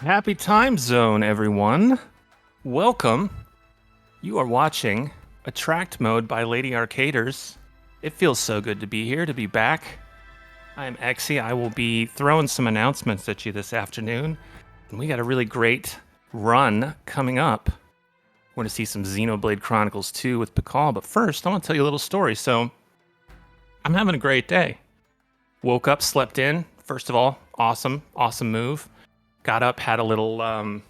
Happy time zone, everyone. Welcome. You are watching Attract Mode by Lady Arcaders. It feels so good to be here, to be back. I am Exxy. I will be throwing some announcements at you this afternoon. And we got a really great run coming up. We're going to see some Xenoblade Chronicles 2 with Pcol. But first, I want to tell you a little story. So, I'm having a great day. Woke up, slept in. First of all, awesome move. Got up, had a little got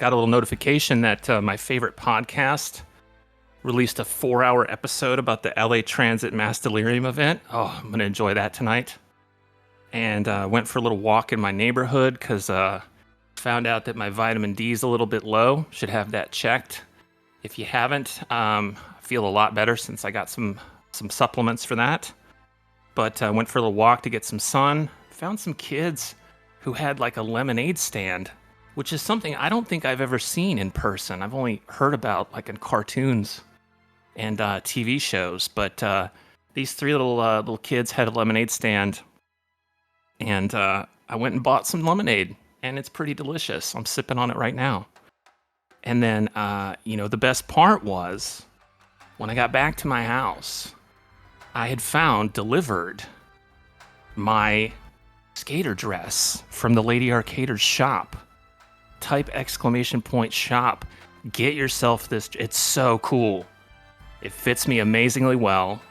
a little notification that my favorite podcast released a 4-hour episode about the LA Transit Mass Delirium event. Oh, I'm gonna enjoy that tonight. And went for a little walk in my neighborhood because found out that my vitamin D is a little bit low. Should have that checked. If you haven't, I feel a lot better since I got some supplements for that. But went for a little walk to get some sun. Found some kids who had like a lemonade stand, which is something I don't think I've ever seen in person. I've only heard about like in cartoons and TV shows. But these three little kids had a lemonade stand, and I went and bought some lemonade, and it's pretty delicious. I'm sipping on it right now. And then, the best part was when I got back to my house, I had found delivered my skater dress from the Lady Arcaders shop. Type _shop. Get yourself this. It's so cool. It fits me amazingly well.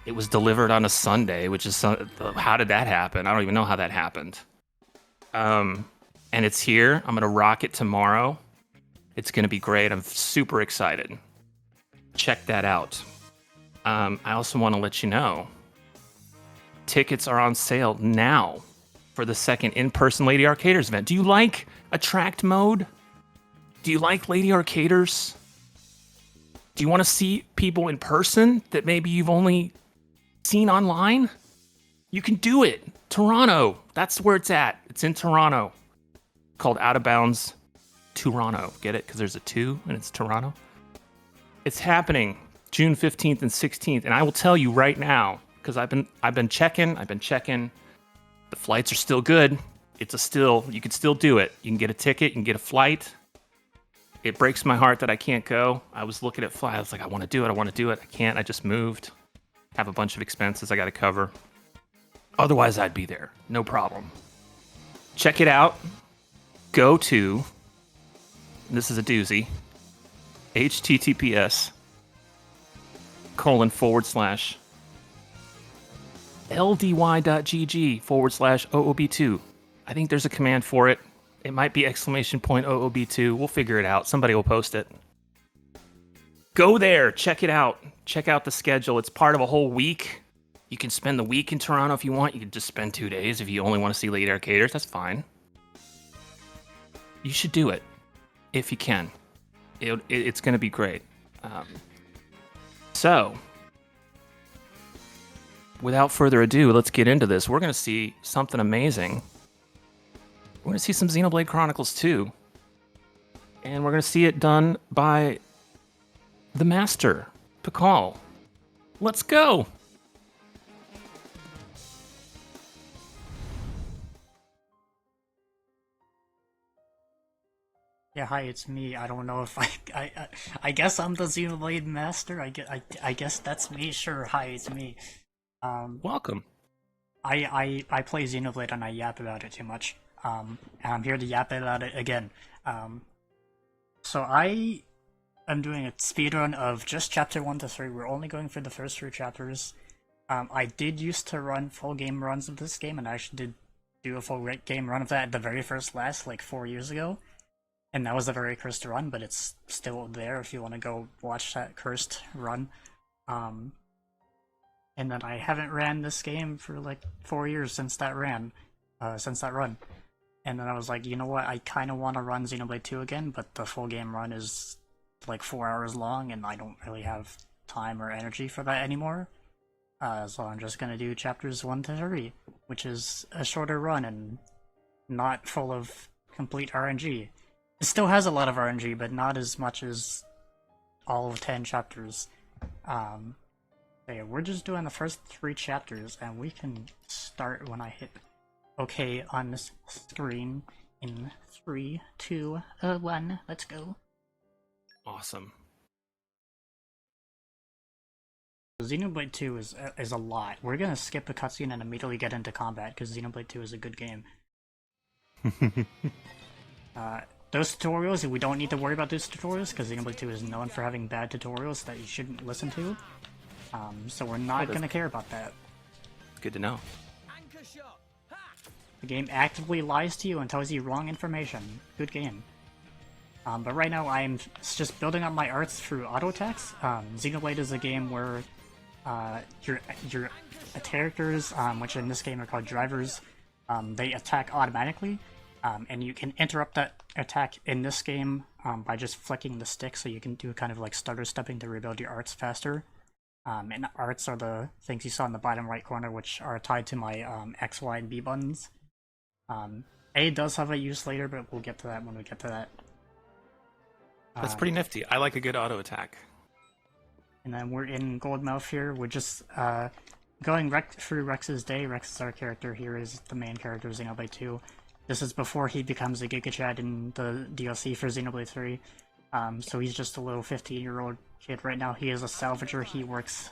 It was delivered on a Sunday, which is how did that happen? I don't even know how that happened. And it's here. I'm gonna rock it tomorrow. It's gonna be great. I'm super excited. Check that out. I also want to let you know tickets are on sale now for the second in-person Lady Arcaders event. Do you like Attract Mode? Do you like Lady Arcaders? Do you want to see people in person that maybe you've only seen online? You can do it. Toronto. That's where it's at. It's in Toronto. Called Out of Bounds Toronto. Get it? Because there's a 2 and it's Toronto. It's happening June 15th and 16th. And I will tell you right now, because I've been checking. The flights are still good. You can still do it. You can get a ticket, you can get a flight. It breaks my heart that I can't go. I was looking at flights. I was like, I want to do it. I can't. I just moved. Have a bunch of expenses I got to cover. Otherwise, I'd be there. No problem. Check it out. Go to, this is a doozy, https /ldy.gg/OOB2. I think there's a command for it. It might be !OOB2. We'll figure it out. Somebody will post it. Go there. Check it out. Check out the schedule. It's part of a whole week. You can spend the week in Toronto if you want. You can just spend 2 days if you only want to see Lady Arcaders. That's fine. You should do it if you can. It's going to be great. So, without further ado, let's get into this. We're going to see something amazing. We're going to see some Xenoblade Chronicles 2. And we're going to see it done by the master, Pcol. Let's go! Yeah, hi, it's me. I don't know if I guess I'm the Xenoblade Master. I guess that's me. Sure, hi, it's me. Welcome. I play Xenoblade and I yap about it too much. And I'm here to yap about it again. So I am doing a speedrun of just chapter 1 to 3. We're only going for the first 3 chapters. I did used to run full game runs of this game, and I actually did do a full game run of that at the very first last, like 4 years ago. And that was a very cursed run, but it's still there if you want to go watch that cursed run. And then I haven't ran this game for like 4 years since that run. And then I was like, you know what, I kind of want to run Xenoblade 2 again, but the full game run is like 4 hours long, and I don't really have time or energy for that anymore. So I'm just going to do chapters 1 to 3, which is a shorter run and not full of complete RNG. It still has a lot of RNG, but not as much as all of 10 chapters. Yeah, we're just doing the first 3 chapters, and we can start when I hit OK on this screen. In 3, 2, 1, let's go. Awesome. Xenoblade 2 is a lot. We're gonna skip a cutscene and immediately get into combat because Xenoblade 2 is a good game. Those tutorials, we don't need to worry about those tutorials because Xenoblade 2 is known for having bad tutorials that you shouldn't listen to. So we're not gonna care about that. Good to know. The game actively lies to you and tells you wrong information. Good game. But right now I'm just building up my arts through auto attacks. Xenoblade is a game where your characters, which in this game are called drivers, they attack automatically, and you can interrupt that attack in this game by just flicking the stick, so you can do kind of like stutter stepping to rebuild your arts faster. And arts are the things you saw in the bottom right corner, which are tied to my X, Y, and B buttons. A does have a use later, but we'll get to that when we get to that. That's pretty nifty. I like a good auto attack. And then we're in Goldmouth here. We're just going through Rex's day. Rex is our character here, is the main character of Xenoblade 2. This is before he becomes a Giga Chad in the DLC for Xenoblade 3. So he's just a little 15-year-old kid right now. He is a salvager. He works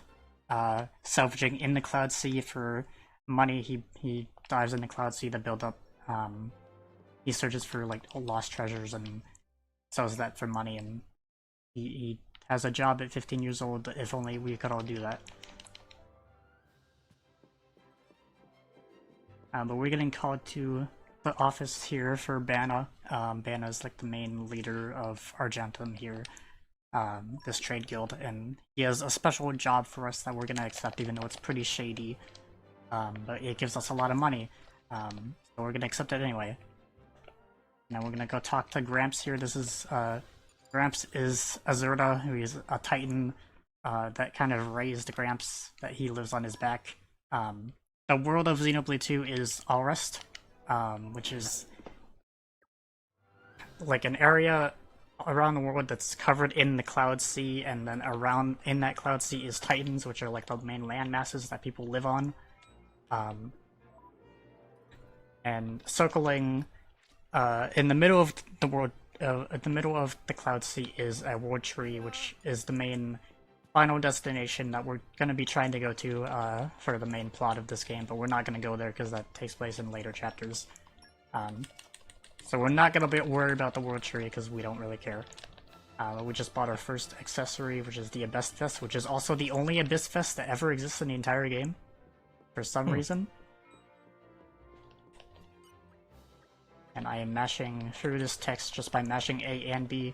salvaging in the Cloud Sea for money. He dives in the Cloud Sea to build up. He searches for like lost treasures and sells that for money, and he has a job at 15 years old. If only we could all do that. But we're getting called to the office here for Banna. Banna is like the main leader of Argentum here, this trade guild, and he has a special job for us that we're gonna accept, even though it's pretty shady. But it gives us a lot of money, so we're gonna accept it anyway. Now we're gonna go talk to Gramps here. This is Gramps is Azurda, who is a Titan that kind of raised Gramps, that he lives on his back. The world of Xenoblade 2 is Alrest, which is like an area around the world that's covered in the Cloud Sea, and then around in that Cloud Sea is Titans, which are like the main land masses that people live on. And circling in the middle of the world, at the middle of the Cloud Sea, is a world tree, which is the main final destination that we're going to be trying to go to for the main plot of this game, but we're not going to go there because that takes place in later chapters. So we're not going to be worried about the world tree because we don't really care. We just bought our first accessory, which is the Abyss Fist, which is also the only Abyss Fist that ever exists in the entire game, for some reason. And I am mashing through this text just by mashing A and B,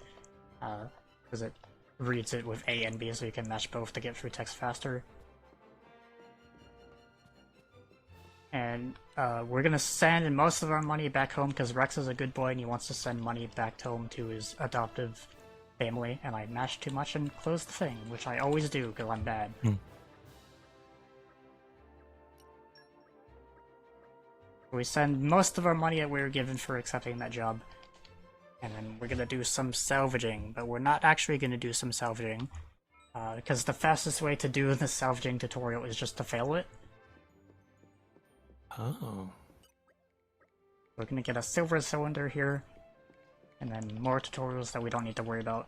because it reads it with A and B, so you can mash both to get through text faster. And we're gonna send most of our money back home because Rex is a good boy and he wants to send money back home to his adoptive family. And I mashed too much and closed the thing, which I always do because I'm bad. We send most of our money that we were given for accepting that job. And then we're gonna do some salvaging, but we're not actually gonna do some salvaging. Because the fastest way to do the salvaging tutorial is just to fail it. Oh. We're gonna get a silver cylinder here, and then more tutorials that we don't need to worry about.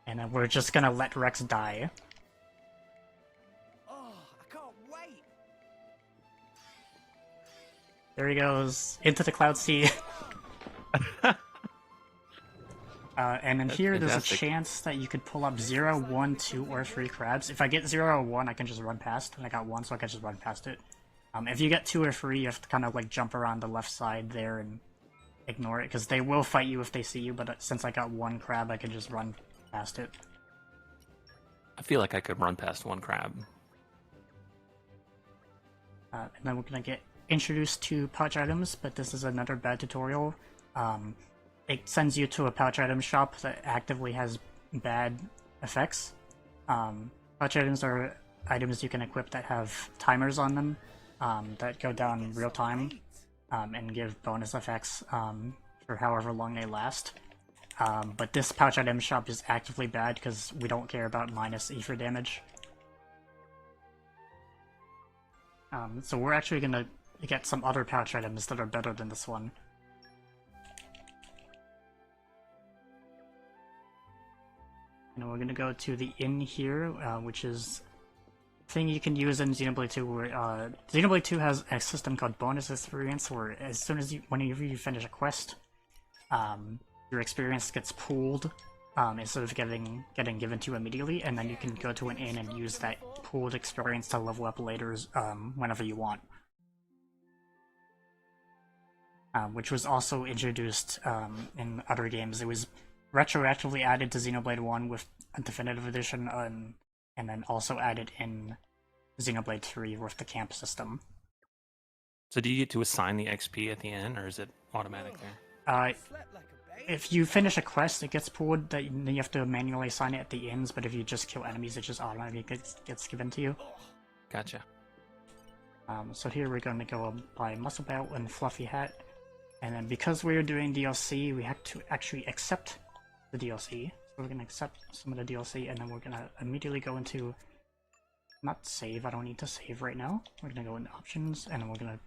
And then we're just gonna let Rex die. Oh, I can't wait. There he goes, into the Cloud Sea. And in here, there's a chance that you could pull up 0, 1, 2, or 3 crabs. If I get 0 or 1, I can just run past, and I got 1, so I can just run past it. If you get 2 or 3, you have to kind of like jump around the left side there and ignore it, because they will fight you if they see you, but since I got 1 crab, I can just run past it. I feel like I could run past 1 crab. And then we're gonna get introduced to pouch items, but this is another bad tutorial. It sends you to a pouch item shop that actively has bad effects. Pouch items are items you can equip that have timers on them that go down real time and give bonus effects for however long they last. But this pouch item shop is actively bad because we don't care about minus ether damage. So we're actually gonna get some other pouch items that are better than this one. And we're gonna go to the inn here, which is a thing you can use in Xenoblade 2. Where Xenoblade 2 has a system called bonus experience, where whenever you finish a quest, your experience gets pooled instead of getting given to you immediately, and then you can go to an inn and use that pooled experience to level up later whenever you want. Which was also introduced in other games. It was retroactively added to Xenoblade 1 with a definitive edition, and then also added in Xenoblade 3 with the camp system. So do you get to assign the XP at the end, or is it automatic there? If you finish a quest, it gets pulled, then you have to manually assign it at the ends, but if you just kill enemies, it just automatically gets given to you. Gotcha. So here we're going to go buy Muscle Belt and Fluffy Hat, and then because we're doing DLC, we have to actually accept the DLC. So we're going to accept some of the DLC, and then we're going to immediately go into... Not save, I don't need to save right now. We're going to go into options, and then we're going to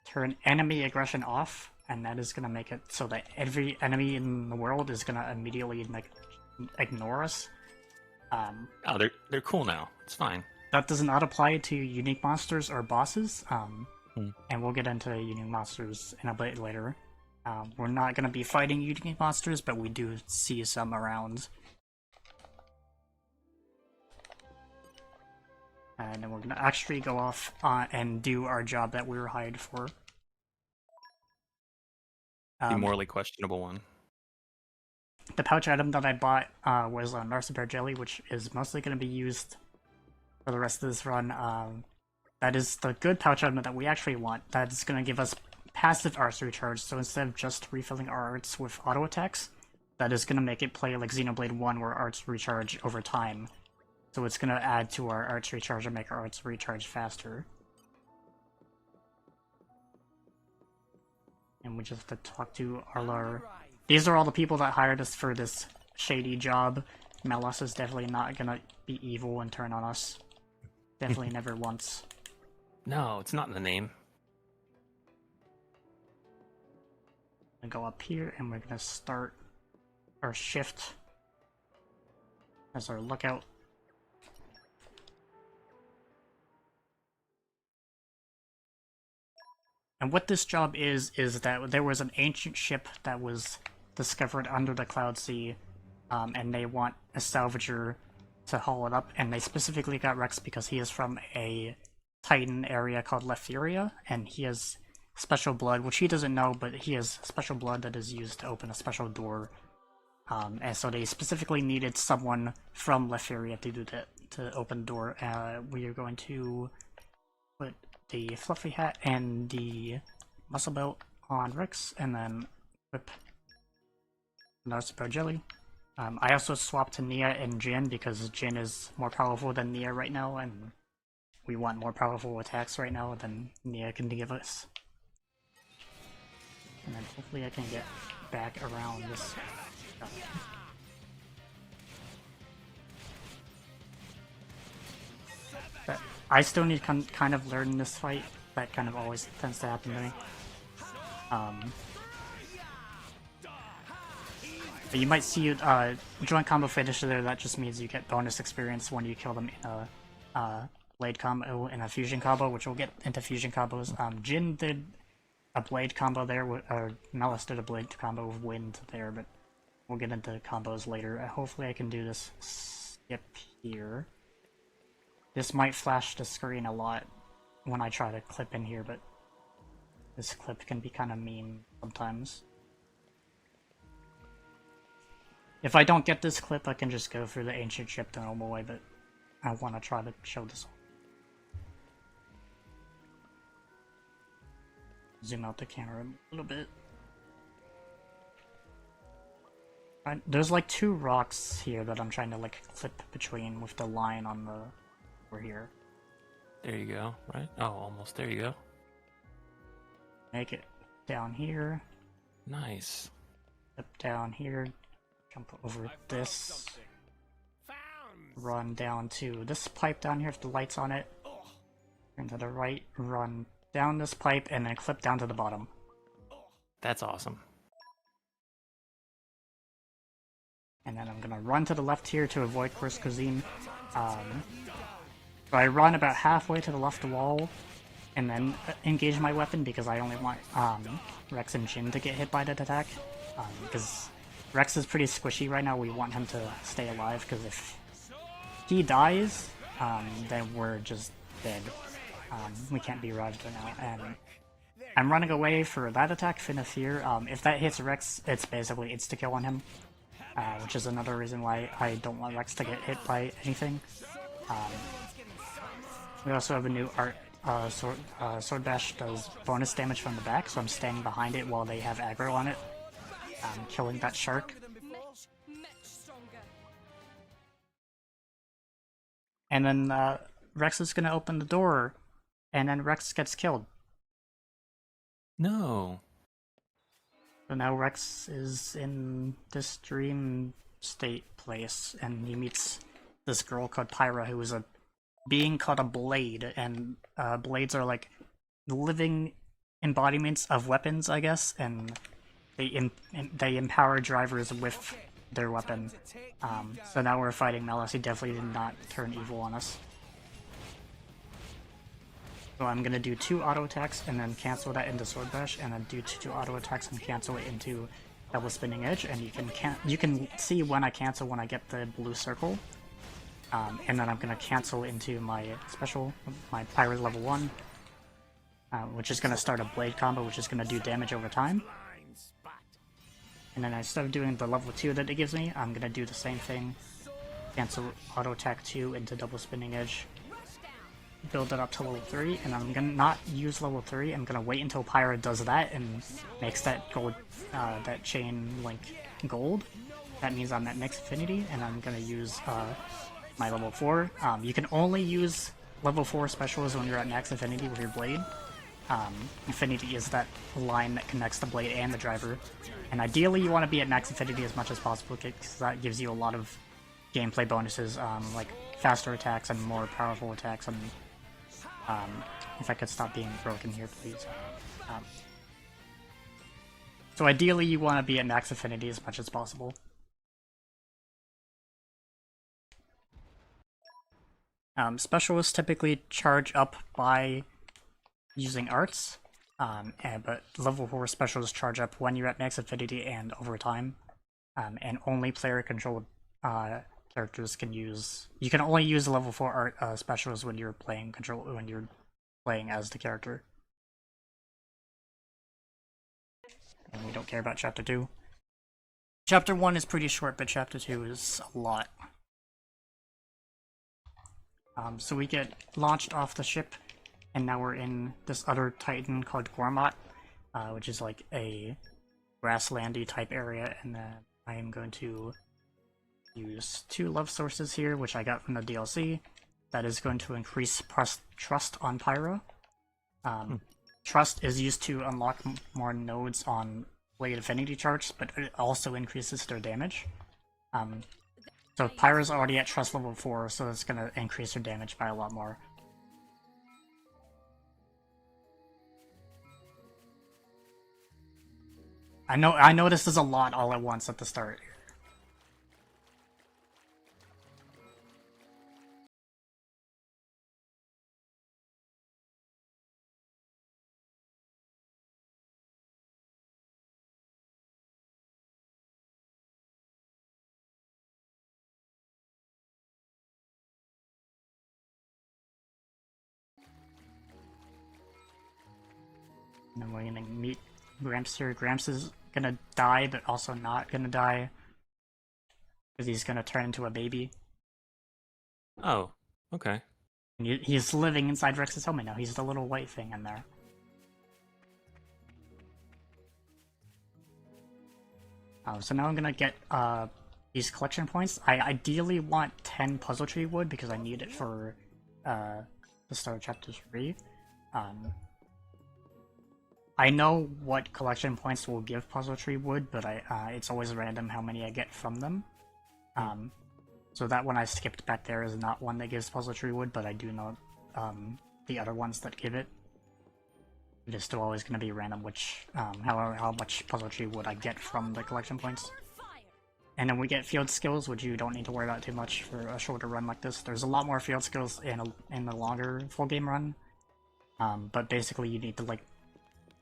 turn enemy aggression off, and that is going to make it so that every enemy in the world is going to immediately like ignore us. Oh, they're cool now. It's fine. That does not apply to unique monsters or bosses, and we'll get into unique monsters in a bit later. We're not going to be fighting unique monsters, but we do see some around. And then we're going to actually go off and do our job that we were hired for. The morally questionable one. The pouch item that I bought was a Narcipear Jelly, which is mostly going to be used for the rest of this run. That is the good pouch item that we actually want. That is going to give us passive arts recharge, so instead of just refilling our arts with auto attacks, that is going to make it play like Xenoblade 1 where arts recharge over time. So it's going to add to our arts recharge and make our arts recharge faster. And we just have to talk to Arlar. These are all the people that hired us for this shady job. Melos is definitely not going to be evil and turn on us. Definitely never once. No, it's not in the name. I'm going to go up here and we're going to start our shift as our lookout. And what this job is that there was an ancient ship that was discovered under the Cloud Sea, and they want a salvager to haul it up, and they specifically got Rex because he is from a Titan area called Lephiria, and he has special blood, which he doesn't know, but he has special blood that is used to open a special door. And so they specifically needed someone from Lephiria to do that, to open the door. We are going to put the Fluffy Hat and the Muscle Belt on Rex, and then equip Narcipear Jelly. I also swapped to Nia and Jin because Jin is more powerful than Nia right now, and we want more powerful attacks right now than Nia can give us. And then hopefully I can get back around this. But I still need to kind of learn this fight. That kind of always tends to happen to me. But you might see joint combo finisher there. That just means you get bonus experience when you kill them in a blade combo and a fusion combo, which we'll get into fusion combos. Jin did a blade combo there, or Melis did a blade combo with wind there, but we'll get into combos later. Hopefully I can do this skip here. This might flash the screen a lot when I try to clip in here, but this clip can be kind of mean sometimes. If I don't get this clip, I can just go through the ancient ship the normal way, but I want to try to show this. Zoom out the camera a little bit. There's like two rocks here that I'm trying to like clip between with the line on the... over here. There you go, right? Oh, almost. There you go. Make it down here. Nice. Up down here. Jump over this. Run down to this pipe down here with the lights on it. Turn to the right. Run down this pipe and then clip down to the bottom. That's awesome. And then I'm gonna run to the left here to avoid Course Cuisine. So I run about halfway to the left wall, and then engage my weapon because I only want Rex and Jin to get hit by that attack. Because Rex is pretty squishy right now, we want him to stay alive, because if he dies, then we're just dead. We can't be revived right now, and I'm running away for that attack, Fin of Fear. If that hits Rex, it's basically insta-kill on him, which is another reason why I don't want Rex to get hit by anything. We also have a new art. Sword Bash does bonus damage from the back, so I'm standing behind it while they have aggro on it, killing that shark. And then Rex is gonna open the door, and then Rex gets killed. No. So now Rex is in this dream state place, and he meets this girl called Pyra, who is a being called a blade, and blades are like living embodiments of weapons, I guess, and they empower drivers with their weapon. So now we're fighting Melis. He definitely did not turn evil on us. So I'm gonna do 2 auto attacks and then cancel that into Sword Bash, and then do 2 auto attacks and cancel it into Double Spinning Edge. And you can see when I cancel when I get the blue circle. And then I'm gonna cancel into my special, my Pyra level 1, which is gonna start a blade combo, which is gonna do damage over time. And then instead of doing the level 2 that it gives me, I'm gonna do the same thing. Cancel auto attack 2 into Double Spinning Edge. Build it up to level 3, and I'm gonna not use level 3. I'm gonna wait until Pyra does that and makes that gold, that chain link gold. That means I'm at max affinity, and I'm gonna use my level 4. You can only use level 4 specials when you're at max affinity with your blade. Affinity is that line that connects the blade and the driver. And ideally you want to be at max affinity as much as possible, because that gives you a lot of gameplay bonuses, like faster attacks and more powerful attacks, and if I could stop being broken here, please. So ideally you want to be at max affinity as much as possible. Specialists typically charge up by using arts, but level 4 specialists charge up when you're at max affinity and over time, and only player-controlled characters can use. You can only use level 4 art specialists when you're playing as the character. And we don't care about Chapter 2. Chapter 1 is pretty short, but Chapter 2 is a lot. So we get launched off the ship, and now we're in this other titan called Gormott, which is like a grasslandy type area, and then I am going to use 2 love sources here, which I got from the DLC. That is going to increase trust on Pyra. Trust is used to unlock more nodes on Blade Affinity charts, but it also increases their damage. So Pyra's already at trust level 4, so it's going to increase her damage by a lot more. I know this is a lot all at once at the start. And then we're gonna meet Gramps here. Gramps is gonna die, but also not gonna die, because he's gonna turn into a baby. Oh, okay. And he's living inside Rex's helmet now. He's the little white thing in there. So now I'm gonna get these collection points. I ideally want 10 puzzle tree wood because I need it for the start of chapter 3. I know what collection points will give puzzle tree wood, but it's always random how many I get from them. So that one I skipped back there is not one that gives puzzle tree wood, but I do know the other ones that give it. it is still always going to be random which, how much puzzle tree wood I get from the collection points. And then we get field skills, which you don't need to worry about too much for a shorter run like this. There's a lot more field skills in the longer full game run, but basically you need to like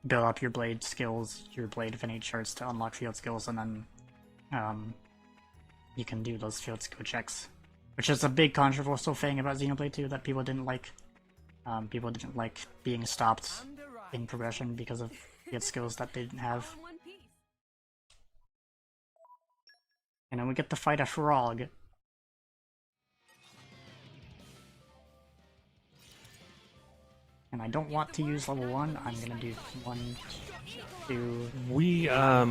build up your blade skills, your blade affinity charts to unlock field skills, and then you can do those field skill checks, which is a big controversial thing about Xenoblade 2 that people didn't like. People didn't like being stopped in progression because of field skills that they didn't have. And then we get to fight a frog. And I don't want to use level 1, I'm gonna do 1, 2...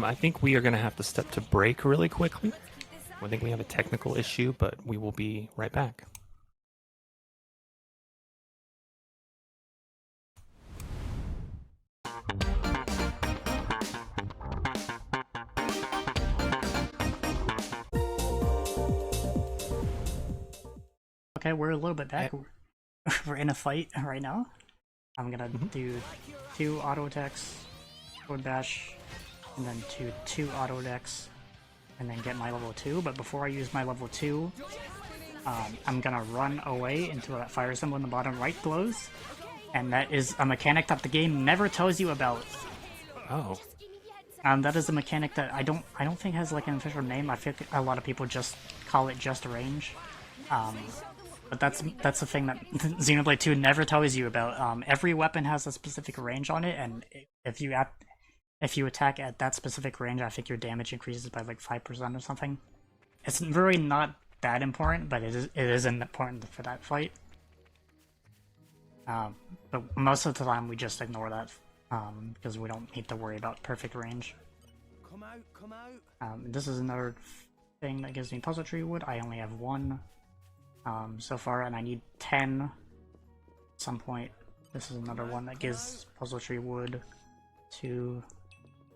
I think we are gonna have to step to break really quickly. I think we have a technical issue, but we will be right back. Okay, we're a little bit back. We're in a fight right now. I'm gonna do 2 auto attacks, forward bash, and then two auto attacks, and then get my level 2. But before I use my level 2, I'm gonna run away until that fire symbol in the bottom right glows, and that is a mechanic that the game never tells you about. Oh. That is a mechanic that I don't think has like an official name. I think a lot of people just call it just range. But that's the thing that Xenoblade 2 never tells you about. Every weapon has a specific range on it, and if you attack at that specific range, I think your damage increases by like 5% or something. It's really not that important, but it is important for that fight. But most of the time we just ignore that because we don't need to worry about perfect range. Come out. This is another thing that gives me puzzle tree wood. I only have 1. So far, and I need 10 at some point. This is another one that gives puzzle tree wood. 2,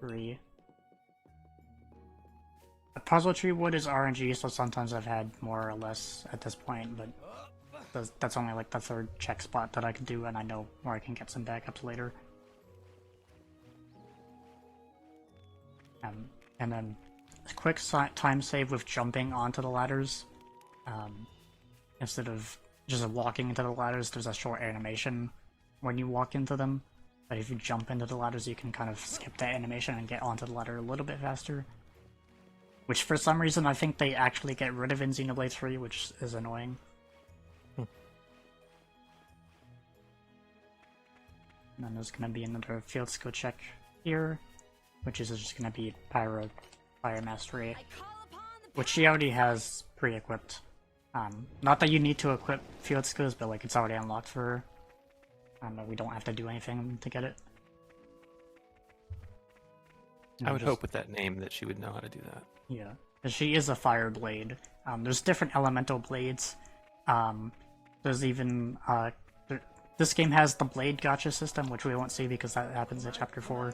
3. The puzzle tree wood is RNG, so sometimes I've had more or less at this point, but that's only like the 3rd check spot that I can do, and I know where I can get some backups later. And then a quick time save with jumping onto the ladders. Instead of just walking into the ladders, there's a short animation when you walk into them. But if you jump into the ladders, you can kind of skip that animation and get onto the ladder a little bit faster. Which for some reason I think they actually get rid of in Xenoblade 3, which is annoying. And then there's going to be another field skill check here, which is just going to be Pyro Fire Mastery, which she already has pre-equipped. Not that you need to equip field skills, but like it's already unlocked for her. We don't have to do anything to get it. I would hope with that name that she would know how to do that. Yeah, because she is a fire blade. There's different elemental blades. There's even this game has the blade gacha system, which we won't see because that happens in Chapter 4.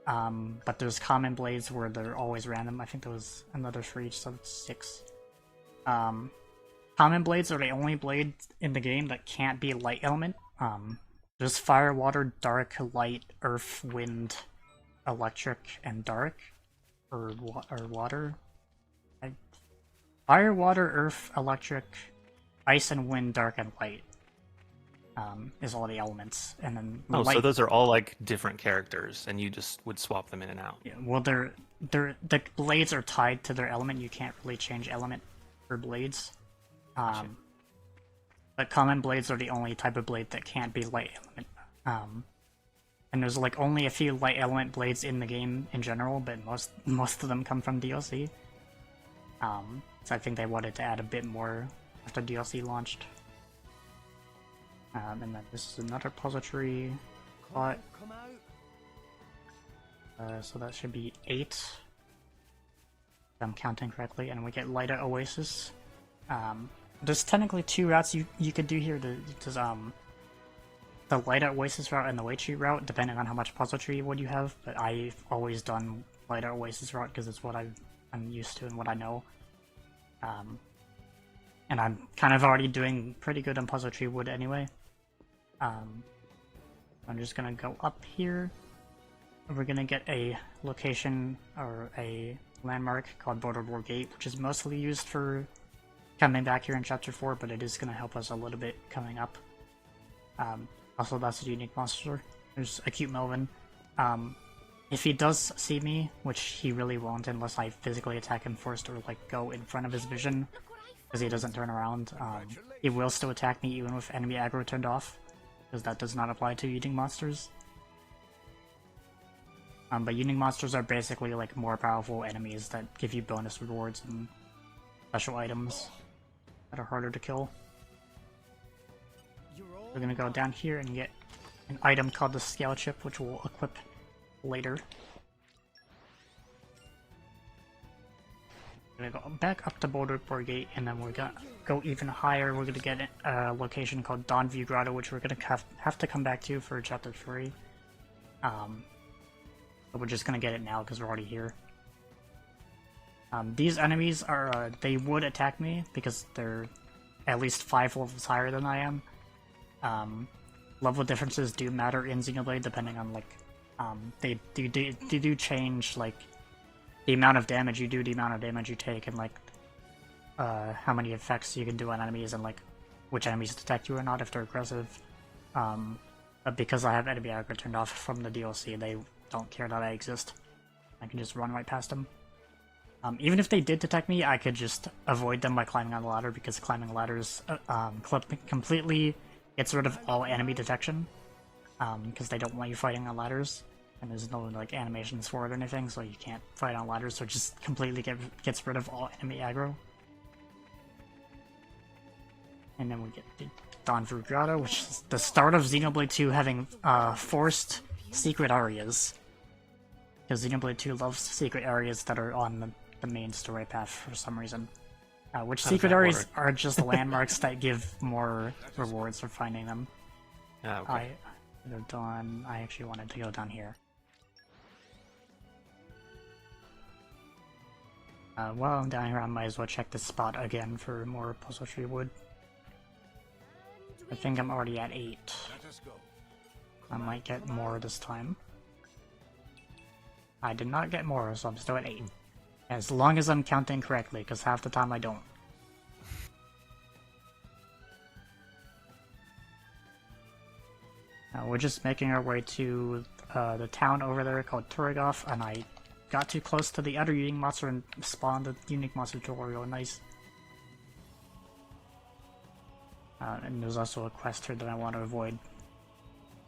But there's common blades where they're always random. I think there was another for each, so it's 6. Common blades are the only blades in the game that can't be light element. There's fire, water, dark, light, earth, wind, electric, and dark. Or water. Fire, water, earth, electric, ice, and wind, dark, and light. Is all the elements. And then light... so those are all like different characters, and you just would swap them in and out. Yeah, well, the blades are tied to their element. You can't really change element for blades. But common blades are the only type of blade that can't be light element. And there's like only a few light element blades in the game in general, but most of them come from DLC. So I think they wanted to add a bit more after DLC launched. And then this is another puzzle tree plot. So that should be 8. If I'm counting correctly, and we get Lighta Oasis. There's technically 2 routes you could do here. There's the Lighta Oasis route and the Wait Sheet route, depending on how much puzzle tree wood you have. But I've always done Lighta Oasis route because it's what I'm used to and what I know. And I'm kind of already doing pretty good on puzzle tree wood anyway. I'm just gonna go up here. We're gonna get a location or a landmark called Border War Gate, which is mostly used for coming back here in Chapter 4, but it is gonna help us a little bit coming up. Also, that's a unique monster. There's Acute Melvin. If he does see me, which he really won't unless I physically attack him first or like go in front of his vision, because he doesn't turn around, he will still attack me even with enemy aggro turned off, because that does not apply to unique monsters. But unique monsters are basically like more powerful enemies that give you bonus rewards and special items that are harder to kill. We're gonna go down here and get an item called the Scale Chip, which we'll equip later. We're gonna go back up to Boulder Gate, and then we're gonna go even higher. We're gonna get a location called Dawnview Grotto, which we're gonna have to come back to for Chapter 3. But we're just gonna get it now because we're already here. These enemies are, they would attack me because they're at least 5 levels higher than I am. Level differences do matter in Xenoblade depending on, like, they do change, like, the amount of damage you do, the amount of damage you take, and, like, how many effects you can do on enemies, and, like, which enemies detect you or not if they're aggressive. But because I have enemy aggro turned off from the DLC, they don't care that I exist. I can just run right past them. Even if they did detect me, I could just avoid them by climbing on the ladder, because climbing ladders completely gets rid of all enemy detection, because they don't want you fighting on ladders, and there's no like animations for it or anything, so you can't fight on ladders, so it just completely gets rid of all enemy aggro. And then we get the Dawnview Grotto, which is the start of Xenoblade 2 having forced secret areas. Because Xenoblade 2 loves secret areas that are on the main story path for some reason. Which secret areas are just landmarks that give more rewards for finding them. Okay. I actually wanted to go down here. While I'm down here, I might as well check this spot again for more puzzle tree wood. I think I'm already at 8. I might get more this time. I did not get more, so I'm still at 8. As long as I'm counting correctly, because half the time I don't. We're just making our way to the town over there called Turigoff, and I got too close to the other unique monster and spawned the unique monster tutorial. Nice. And there's also a quest here that I want to avoid,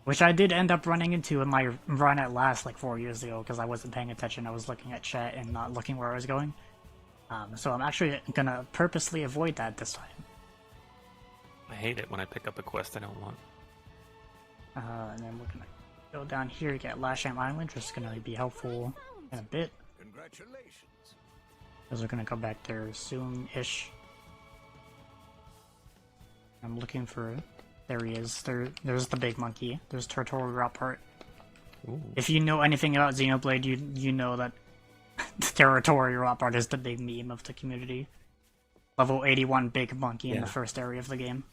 which I did end up running into in my run at last like 4 years ago because I wasn't paying attention. I was looking at chat and not looking where I was going. So I'm actually gonna purposely avoid that this time. I hate it when I pick up a quest I don't want. And then we're gonna go down here to get Lasham Island, which is gonna be helpful in a bit. Congratulations. Because we're gonna go back there soon-ish. I'm looking for... There he is. There's the big monkey. There's Tutorial Route Part. Ooh. If you know anything about Xenoblade, you know that the Territorial Route Part is the big meme of the community. Level 81 big monkey in the first area of the game.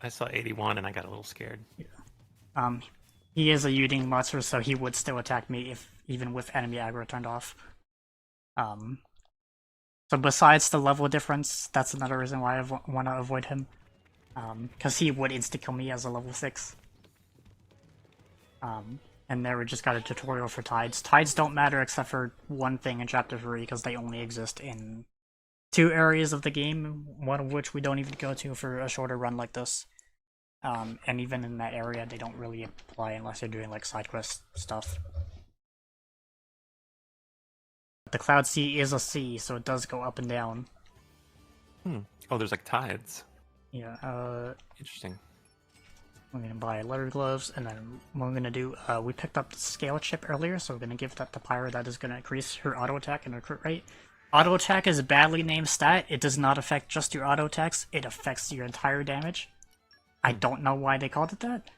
I saw 81 and I got a little scared. Yeah. He is a unique monster, so he would still attack me even with enemy aggro turned off. So besides the level difference, that's another reason why I want to avoid him. Because he would insta-kill me as a level 6. And there we just got a tutorial for tides. Tides don't matter except for one thing in Chapter 3, because they only exist in 2 areas of the game, one of which we don't even go to for a shorter run like this. And even in that area, they don't really apply unless you're doing like side quest stuff. The Cloud Sea is a sea, so it does go up and down. Oh, there's like tides. Yeah, Interesting. we're gonna buy leather gloves, and then what we're gonna do, we picked up the scale chip earlier, so we're gonna give that to Pyra. That is gonna increase her auto attack and her crit rate. Auto attack is a badly named stat. It does not affect just your auto attacks, it affects your entire damage. I don't know why they called it that,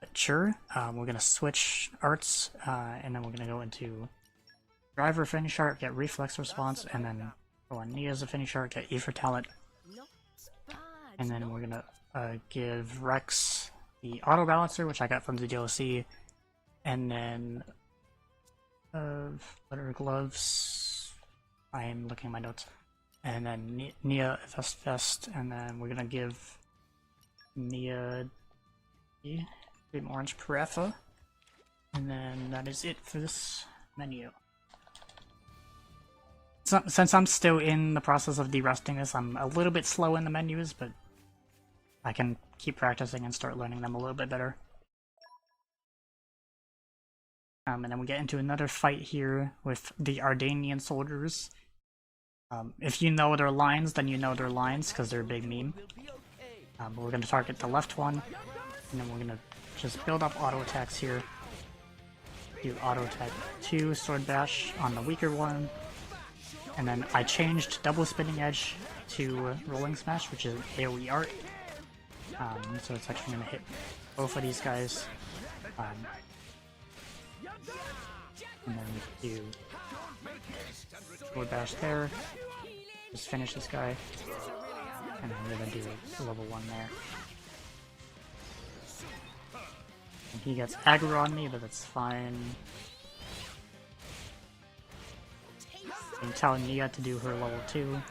but sure. We're gonna switch arts, and then we're gonna go into Driver Finish Art, get Reflex Response, and then go on Nia's Finish Art, get Ether Talent. And then we're gonna give Rex the auto balancer, which I got from the DLC, and then letter gloves. I am looking at my notes, and then Nia vest, and then we're gonna give Nia the orange Paratha, and then that is it for this menu. So, since I'm still in the process of de-rusting this, I'm a little bit slow in the menus, but I can keep practicing and start learning them a little bit better. And then we get into another fight here with the Ardanian soldiers. If you know their lines, then you know their lines, because they're a big meme. But we're going to target the left one, and then we're going to just build up auto attacks here. Do auto attack 2, sword bash on the weaker one. And then I changed double spinning edge to rolling smash, which is AoE art. So it's actually going to hit both of these guys. And then do sword bash there. Just finish this guy. And then we're going to do a level 1 there. And he gets aggro on me, but that's fine. I'm telling Nia to do her level 2. And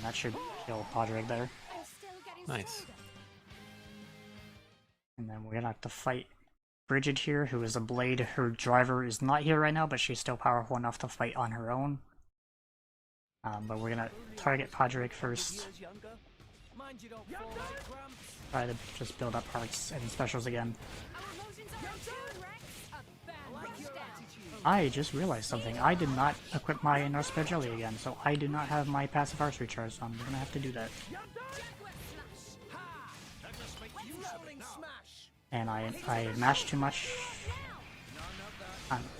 that should kill Podrick there. Nice. And then we're gonna have to fight Bridget here, who is a blade. Her driver is not here right now, but she's still powerful enough to fight on her own. But we're gonna target Podrick first. Try to just build up hearts and specials again. I just realized something. I did not equip my Norspare Jelly again, so I do not have my passive arts recharge, so I'm gonna have to do that. And I mashed too much.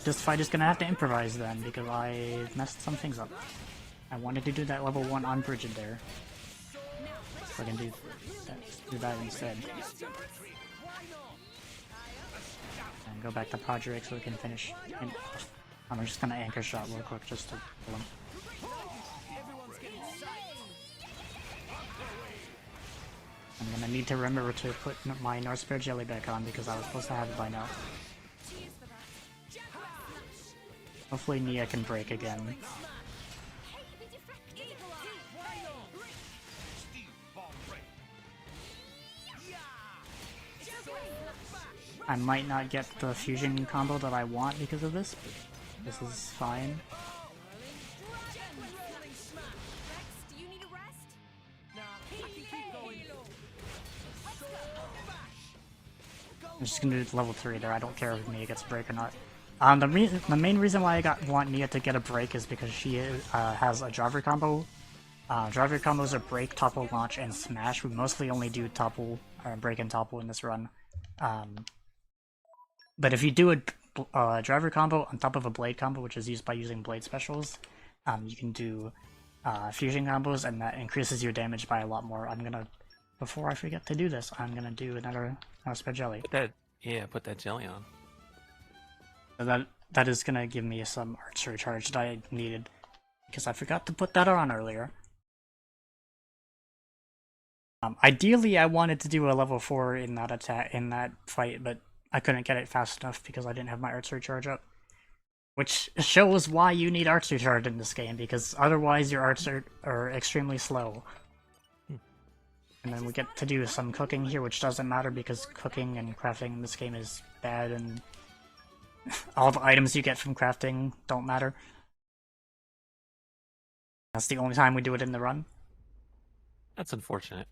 This fight is gonna have to improvise then, because I messed some things up. I wanted to do that level 1 on Bridget there. So I can do that instead. And go back to Podrick so we can finish. And I'm just gonna anchor shot real quick just to kill him. I'm gonna need to remember to put my Norspare Jelly back on because I was supposed to have it by now. Hopefully Nia can break again. I might not get the fusion combo that I want because of this, but this is fine. I'm just gonna do level 3 there. I don't care if Nia gets a break or not. The main reason why I want Nia to get a break is because she has a driver combo. Driver combos are break, topple, launch, and smash. We mostly only do topple, or break and topple in this run. But if you do a driver combo on top of a blade combo, which is used by using blade specials, you can do fusion combos, and that increases your damage by a lot more. Before I forget to do this, I'm gonna do another Spare Jelly. Put that jelly on. So that is gonna give me some arts recharge that I needed, because I forgot to put that on earlier. Ideally, I wanted to do a level 4 in that fight, but I couldn't get it fast enough because I didn't have my arts recharge up. Which shows why you need arts recharge in this game, because otherwise your arts are extremely slow. And then we get to do some cooking here, which doesn't matter because cooking and crafting in this game is bad, and all the items you get from crafting don't matter. That's the only time we do it in the run. That's unfortunate.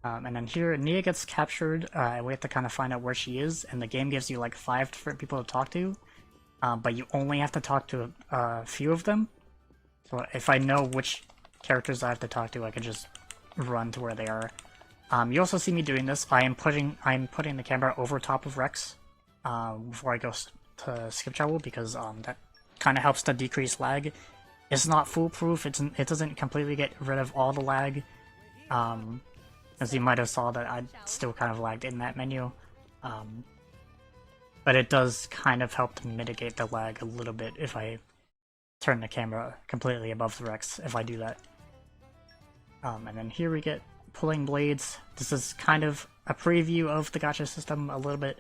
And then here, Nia gets captured, and we have to kind of find out where she is, and the game gives you like 5 different people to talk to, but you only have to talk to a few of them. So if I know which characters I have to talk to, I can just run to where they are. You also see me doing this. I'm putting the camera over top of Rex before I go to skip travel, because that kind of helps to decrease lag. It's not foolproof. It doesn't completely get rid of all the lag. As you might have saw that I still kind of lagged in that menu. But it does kind of help to mitigate the lag a little bit if I turn the camera completely above the Rex, if I do that. And then here we get pulling blades. This is kind of a preview of the gacha system a little bit,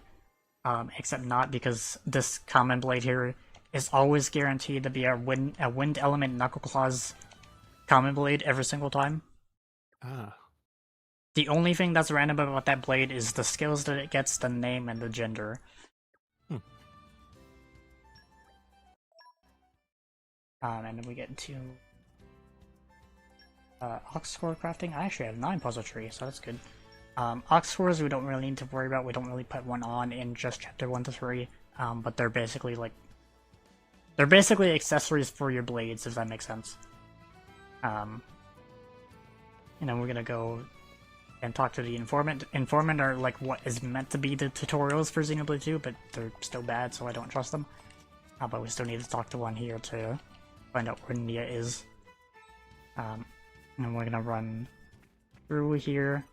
except not, because this common blade here is always guaranteed to be a wind element knuckle claws common blade every single time. Ah. The only thing that's random about that blade is the skills that it gets, the name, and the gender. And then we get into ox core crafting. I actually have 9 puzzle trees, so that's good. Ox cores we don't really need to worry about. We don't really put one on in just chapter 1 to 3, but they're basically accessories for your blades, if that makes sense. And then we're gonna go and talk to the informant. Informant are like what is meant to be the tutorials for Xenoblade 2, but they're still bad, so I don't trust them. But we still need to talk to one here to find out where Nia is. And we're gonna run through here.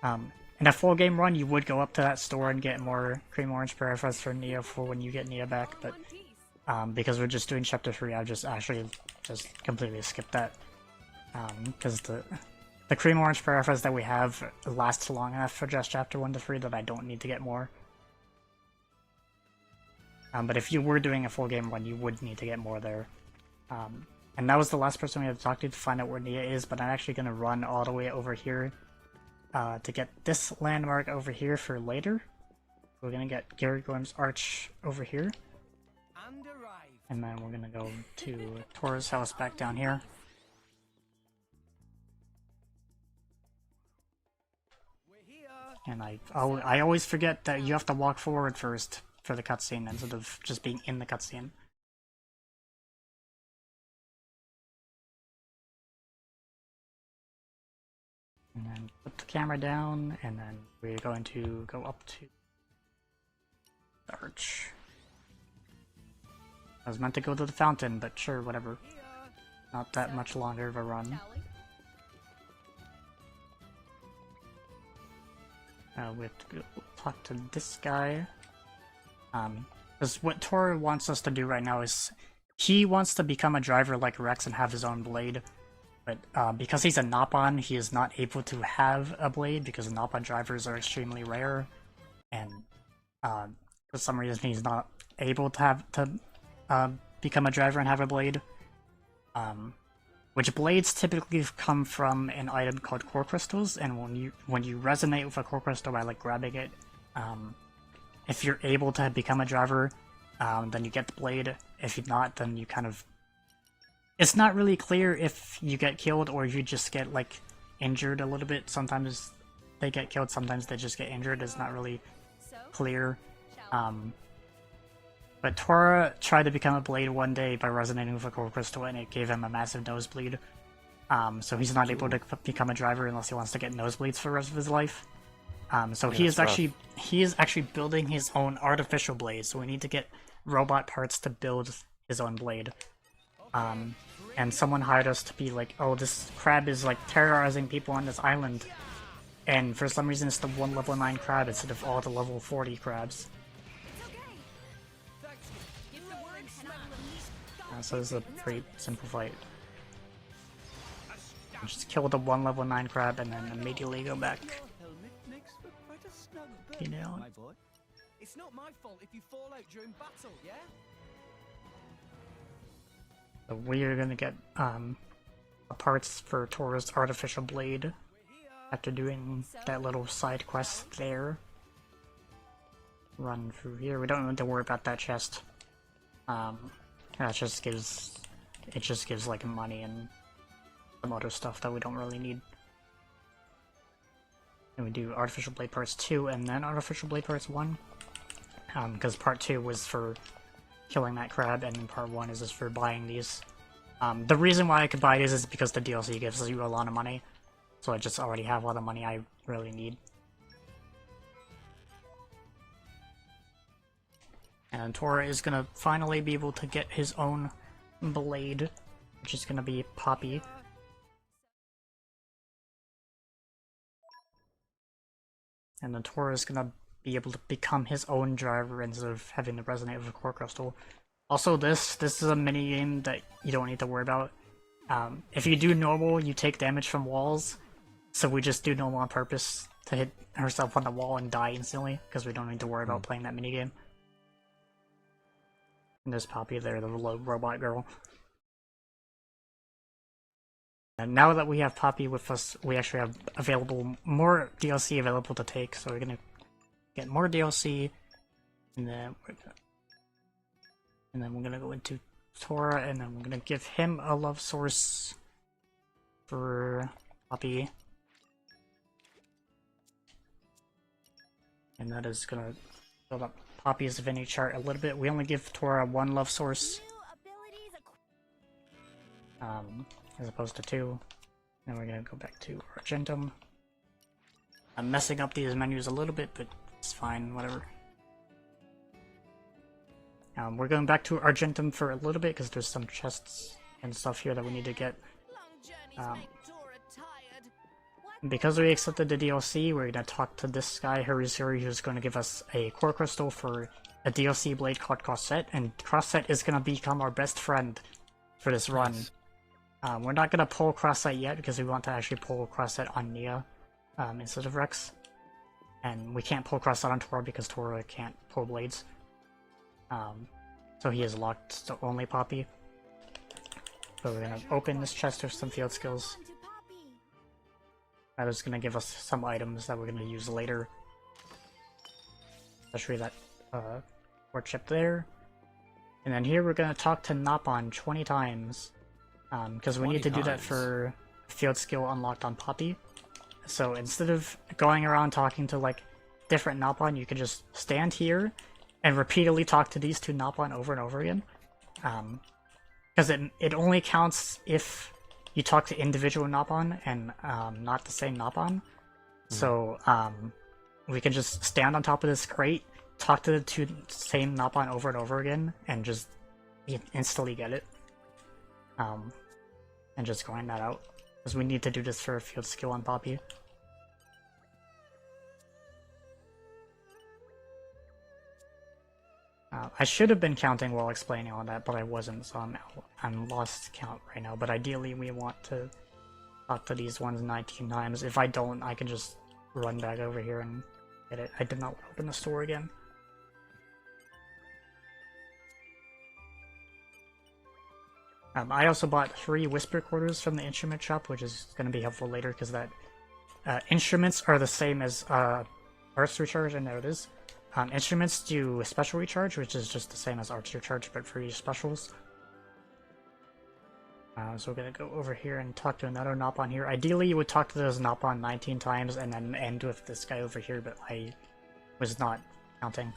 In a full game run, you would go up to that store and get more cream orange paraphrase for Nia for when you get Nia back, but because we're just doing chapter 3, I've just completely skipped that. Because the cream orange paraphrase that we have lasts long enough for just chapter 1 to 3 that I don't need to get more. But if you were doing a full game run, you would need to get more there. And that was the last person we had to talk to find out where Nia is, but I'm actually going to run all the way over here to get this landmark over here for later. We're going to get Gary Gorm's Arch over here. And then we're going to go to Tora's house back down here. And I always forget that you have to walk forward first for the cutscene instead of just being in the cutscene. And then put the camera down, and then we're going to go up to the arch. I was meant to go to the fountain, but sure, whatever. Not that much longer of a run. We have to go talk to this guy. Because what Tora wants us to do right now is he wants to become a driver like Rex and have his own blade. But because he's a Nopon, he is not able to have a blade because Nopon drivers are extremely rare. And for some reason he's not able to become a driver and have a blade. Which blades typically come from an item called core crystals, and when you resonate with a core crystal by like grabbing it, if you're able to become a driver, then you get the blade. If you're not, then you kind of... It's not really clear if you get killed or you just get like injured a little bit. Sometimes they get killed, sometimes they just get injured. It's not really clear. But Tora tried to become a blade one day by resonating with a core crystal, and it gave him a massive nosebleed. So he's not able to become a driver unless he wants to get nosebleeds for the rest of his life. So he is actually building his own artificial blade. So we need to get robot parts to build his own blade. And someone hired us to be like, oh, this crab is like terrorizing people on this island, and for some reason it's the one level 9 crab instead of all the level 40 crabs. So this is a pretty simple fight. Just kill the one level 9 crab and then immediately go back. You know. It's not my fault if you fall out during battle, yeah? So we are gonna get parts for Tora's artificial blade after doing that little side quest there. Run through here. We don't need to worry about that chest. That just gives like money and some other stuff that we don't really need. And we do artificial blade parts 2 and then artificial blade parts 1. Because part 2 was for killing that crab, and then part 1 is just for buying these. The reason why I could buy these is because the DLC gives you a lot of money. So I just already have all the money I really need. And Tora is gonna finally be able to get his own blade, which is gonna be Poppy. And then Tora is gonna be able to become his own driver instead of having to resonate with a core crystal. Also, this is a mini game that you don't need to worry about. If you do normal, you take damage from walls, so we just do normal on purpose to hit herself on the wall and die instantly, because we don't need to worry about playing that minigame. And there's Poppy there, the robot girl. And now that we have Poppy with us, we actually have more DLC available to take, so we're gonna get more DLC, and then we're gonna go into Tora, and then we're gonna give him a love source for Poppy. And that is gonna build up Poppy's Divinity chart a little bit. We only give Tora 1 love source, as opposed to 2. Then we're gonna go back to Argentum. I'm messing up these menus a little bit, but it's fine, whatever. We're going back to Argentum for a little bit, because there's some chests and stuff here that we need to get. Because we accepted the DLC, we're going to talk to this guy, Harizuri, who's going to give us a core crystal for a DLC blade called Crosset, and Crosset is going to become our best friend for this run. We're not going to pull Crosset yet, because we want to actually pull Crosset on Nia instead of Rex. And we can't pull Crosset on Tora because Tora can't pull blades. So he is locked to only Poppy. So we're going to open this chest with some field skills. That is going to give us some items that we're going to use later. Especially that port chip there. And then here we're going to talk to Napon 20 times. Because we need to do that for field skill unlocked on Poppy. So instead of going around talking to like different Napon, you can just stand here and repeatedly talk to these 2 Napon over and over again. Because it only counts if you talk to individual Napon and not the same Napon. So we can just stand on top of this crate, talk to the 2 same Napon over and over again, and just instantly get it. And just grind that out. Because we need to do this for a field skill on Poppy. I should have been counting while explaining all that, but I wasn't, so I'm lost count right now. But ideally, we want to talk to these ones 19 times. If I don't, I can just run back over here and get it. I did not open the store again. I also bought 3 whisper quarters from the instrument shop, which is going to be helpful later, because that instruments are the same as arts recharge, and there it is. Instruments do special recharge, which is just the same as arts recharge, but for your specials. So we're gonna go over here and talk to another Napon here. Ideally, you would talk to those Napon 19 times and then end with this guy over here, but I was not counting,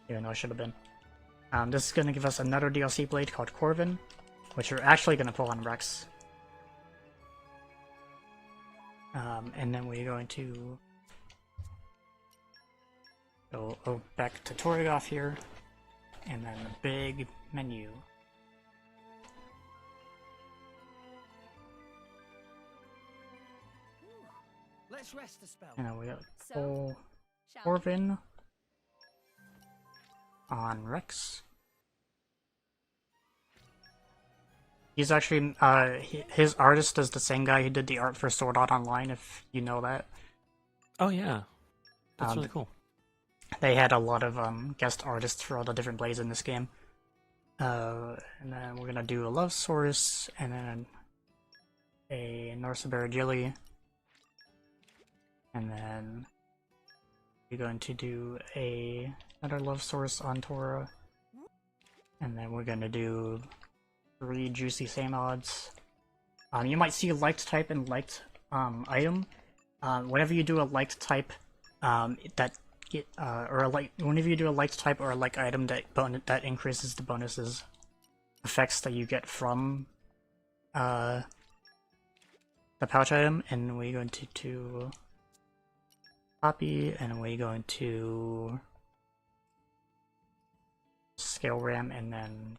even though I should have been. This is gonna give us another DLC blade called Corvin, which we're actually gonna pull on Rex. And then we're going to go back to Torgoth here, and then the big menu. Let's rest a spell. And then we got full Corvin on Rex. He's actually, his artist is the same guy who did the art for Sword Art Online, if you know that. Oh yeah, that's really cool. They had a lot of guest artists for all the different blades in this game. And then we're gonna do a Love Source, and then a Norsaber Gilly. And then we're going to do another Love Source on Tora. And then we're gonna do 3 Juicy Same Odds. You might see liked type and liked item. Whenever you do a liked type, whenever you do a liked type or a like item that increases the bonuses effects that you get from the pouch item, and we're going to do Poppy, and we're going to Scale Ram, and then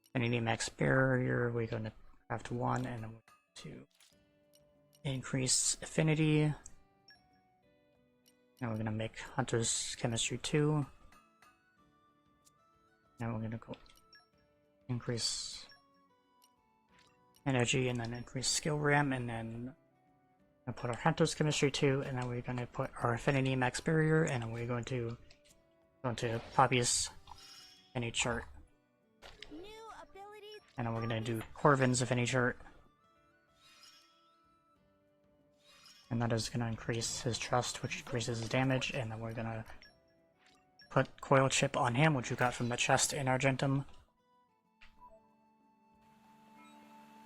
Affinity Max Barrier, we're going to craft 1, and then we're going to increase Affinity. Now we're going to make Hunter's Chemistry 2. Now we're going to go increase energy, and then increase skill RAM, and then we'll put our Hunter's Chemistry too, and then we're going to put our Affinity Max Barrier, and then we're going to go into Poppy's Affinity chart. And then we're going to do Corvin's Affinity chart. And that is going to increase his trust, which increases his damage, and then we're going to put Coil Chip on him, which we got from the chest in Argentum.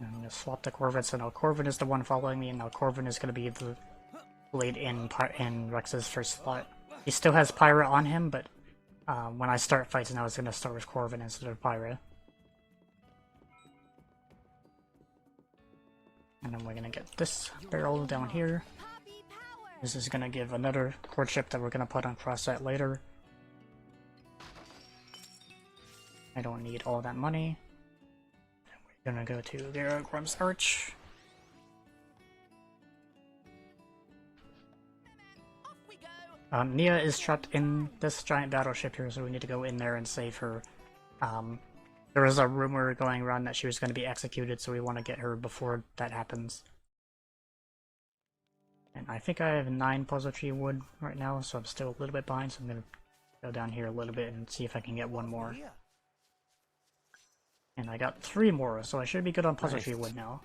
And I'm going to swap the Corvin, so now Corvin is the one following me, and now Corvin is going to be the blade in Rex's first slot. He still has Pyra on him, but when I start fights now, it's going to start with Corvin instead of Pyra. And then we're going to get this barrel down here. This is going to give another core chip that we're going to put on Crossset later. I don't need all that money. We're going to go to Garagorm's Arch. Nia is trapped in this giant battleship here, so we need to go in there and save her. There was a rumor going around that she was going to be executed, so we want to get her before that happens. And I think I have 9 puzzle tree wood right now, so I'm still a little bit behind, so I'm going to go down here a little bit and see if I can get one more. And I got 3 more, so I should be good on puzzle tree wood now.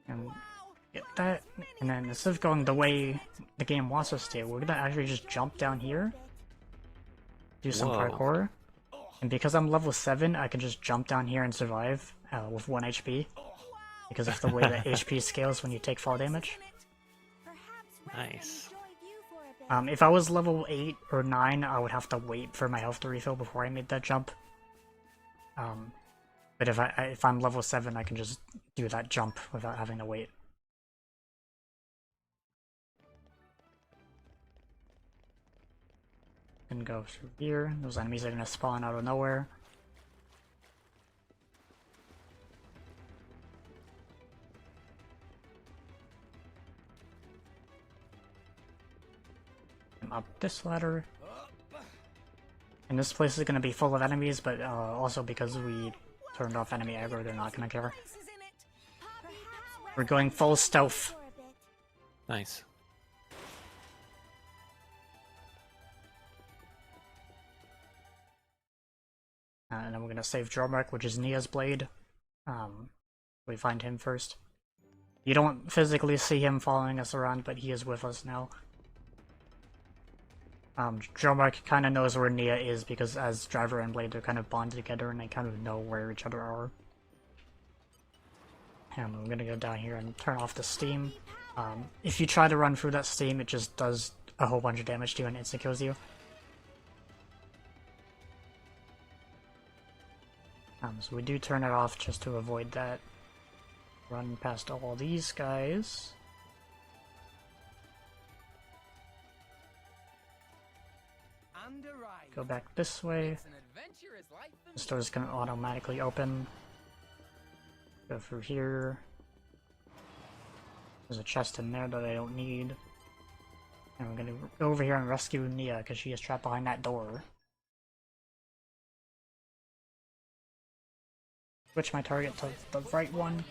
And get that, and then instead of going the way the game wants us to, we're gonna actually just jump down here, do some parkour, and because I'm level 7, I can just jump down here and survive with 1 HP, because of the way that HP scales when you take fall damage. Nice. If I was level 8 or 9, I would have to wait for my health to refill before I made that jump. But if I'm level 7, I can just do that jump without having to wait. And go through here. Those enemies are gonna spawn out of nowhere. And up this ladder. And this place is gonna be full of enemies, but also because we turned off enemy aggro, they're not gonna care. We're going full stealth. Nice. And then we're gonna save Jormark, which is Nia's blade. We find him first. You don't physically see him following us around, but he is with us now. Jormark kind of knows where Nia is because as driver and blade, they're kind of bonded together and they kind of know where each other are. And I'm gonna go down here and turn off the steam. If you try to run through that steam, it just does a whole bunch of damage to you and instant kills you. So we do turn it off just to avoid that. Run past all these guys. Go back this way. The door's gonna automatically open. Go through here. There's a chest in there that I don't need. And we're gonna go over here and rescue Nia because she is trapped behind that door. Switch my target to the right one.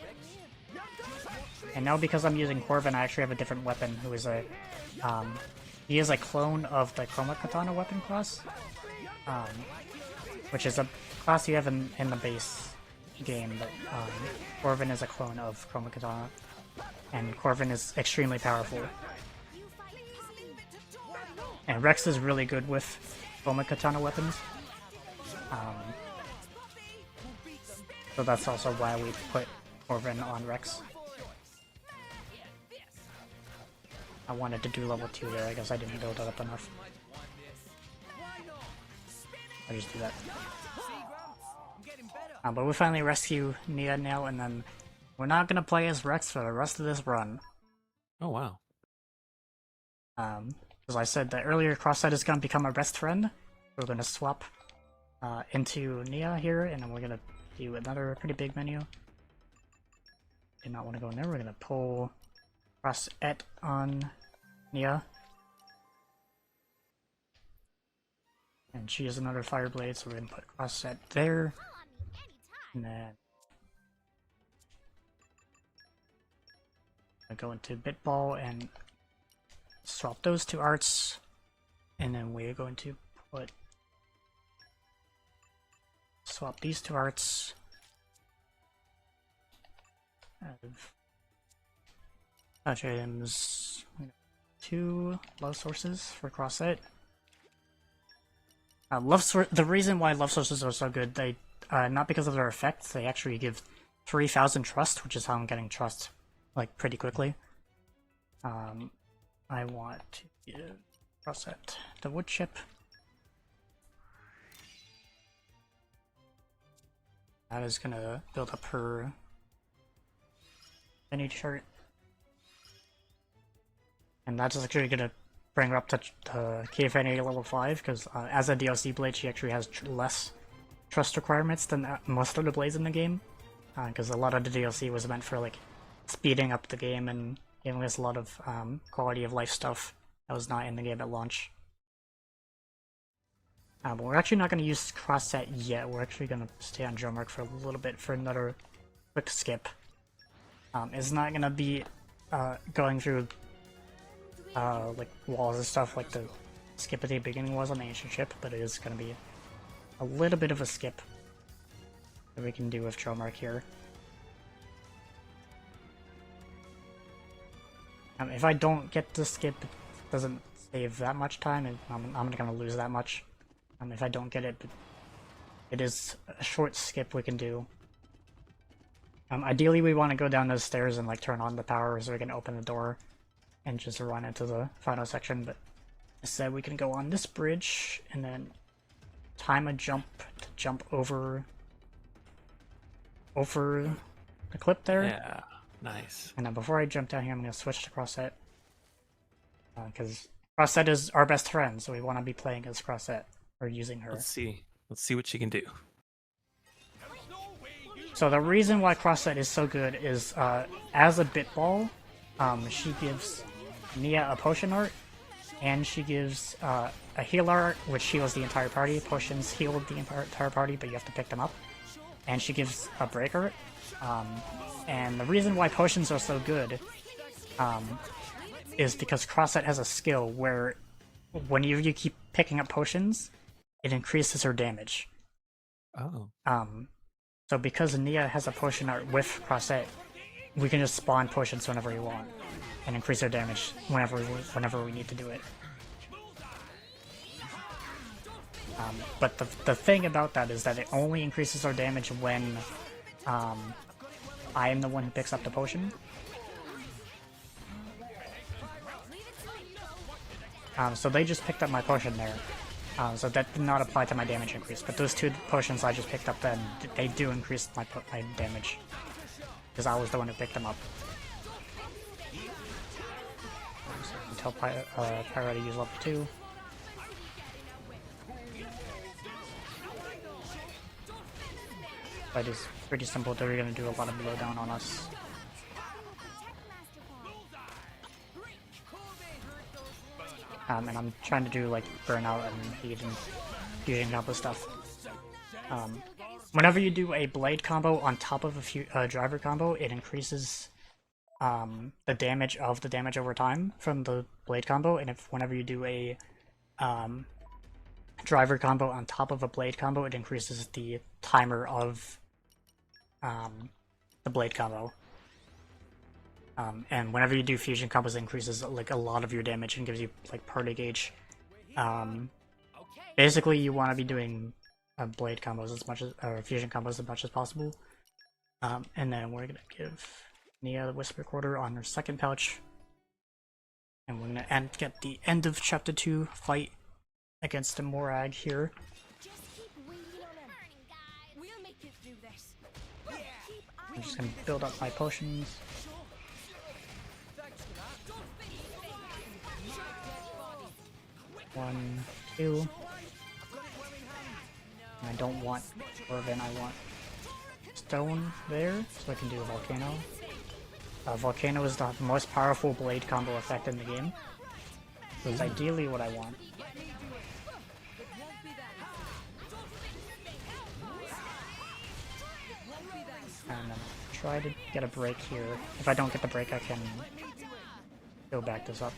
And now because I'm using Corvin, I actually have a different weapon who is a he is a clone of the Chroma Katana weapon class. Which is a class you have in the base game, but Corvin is a clone of Chroma Katana. And Corvin is extremely powerful. And Rex is really good with Chroma Katana weapons. So that's also why we put Corvin on Rex. I wanted to do level 2 there, I guess I didn't build it up enough. I'll just do that. But we finally rescue Nia now, and then we're not gonna play as Rex for the rest of this run. Oh wow. As I said that earlier, Crossset is gonna become our best friend. We're gonna swap into Nia here, and then we're gonna do another pretty big menu. Do not want to go in there. We're gonna pull Crossset on Nia. And she has another fire blade, so we're gonna put cross set there. And then I go into Bitball and swap those two arts. And then we're going to swap these two arts. Touch items. 2 love sources for cross set. The reason why love sources are so good, they not because of their effects, they actually give 3,000 trust, which is how I'm getting trust like pretty quickly. I want to give cross set the wood chip. That is gonna build up her mini chart. And that's actually gonna bring her up to KFNA level 5, because as a DLC blade, she actually has less trust requirements than most of the blades in the game. Because a lot of the DLC was meant for like speeding up the game and giving us a lot of quality of life stuff that was not in the game at launch. But we're actually not going to use cross set yet. We're actually going to stay on Drummark for a little bit for another quick skip. It's not going to be going through like walls and stuff like the skip at the beginning was on the ancient ship, but it is going to be a little bit of a skip that we can do with Drummark here. If I don't get the skip, it doesn't save that much time, and I'm not going to lose that much. If I don't get it, but it is a short skip we can do. Ideally, we want to go down those stairs and like turn on the power so we can open the door and just run into the final section. But instead, we can go on this bridge and then time a jump to jump over the clip there. Yeah, nice. And then before I jump down here, I'm going to switch to cross set because cross set is our best friend, so we want to be playing as cross set. Or using her. Let's see what she can do. So the reason why cross set is so good is as a Bitball, she gives Nia a potion art, and she gives a heal art, which heals the entire party. Potions heal the entire party, but you have to pick them up. And she gives a break art. And the reason why potions are so good is because cross set has a skill where when you keep picking up potions, it increases her damage. Oh. So because Nia has a potion art with cross set, we can just spawn potions whenever we want and increase her damage whenever we need to do it. But the thing about that is that it only increases our damage when I am the one who picks up the potion. So they just picked up my potion there. So that did not apply to my damage increase, but those 2 potions I just picked up then, they do increase my damage. Because I was the one who picked them up. So until Pyro to use level 2. But it's pretty simple, they're going to do a lot of blowdown on us. And I'm trying to do like burnout and heat and fusion combo stuff. Whenever you do a blade combo on top of a driver combo, it increases the damage of the damage over time from the blade combo, and whenever you do a driver combo on top of a blade combo, it increases the timer of the blade combo. And whenever you do fusion combos, it increases like a lot of your damage and gives you like party gauge. Basically, you want to be doing blade combos as much as or fusion combos as much as possible. And then we're gonna give Nia the Whisper Quarter on her second pouch, and we're gonna get the end of Chapter 2 fight against the Morag here. I'm just gonna build up my potions. 1, 2. And I don't want Orvin, I want Stone there, so I can do a Volcano. Volcano is the most powerful blade combo effect in the game. So it's ideally what I want. try to get a break here. If I don't get the break, I can go back this up.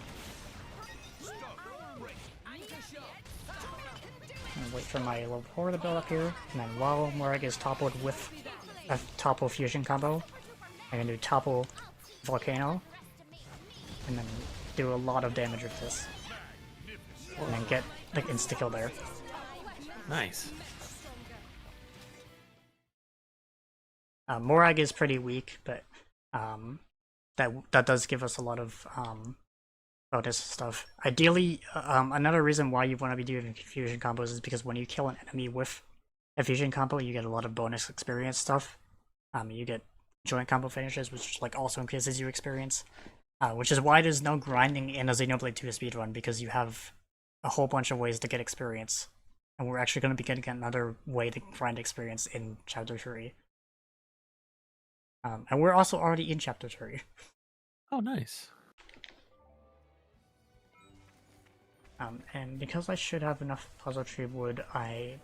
And wait for my level 4 to build up here, and then while Morag is toppled with a topple fusion combo, I can do topple volcano, and then do a lot of damage with this. And then get like insta-kill there. Nice. Morag is pretty weak, but that does give us a lot of bonus stuff. Ideally, another reason why you want to be doing fusion combos is because when you kill an enemy with a fusion combo, you get a lot of bonus experience stuff. You get joint combo finishes, which like also increases your experience. Which is why there's no grinding in a Xenoblade 2 speedrun, because you have a whole bunch of ways to get experience. And we're actually going to be getting another way to grind experience in Chapter 3. And we're also already in Chapter 3. Oh, nice. And because I should have enough puzzle tree wood, I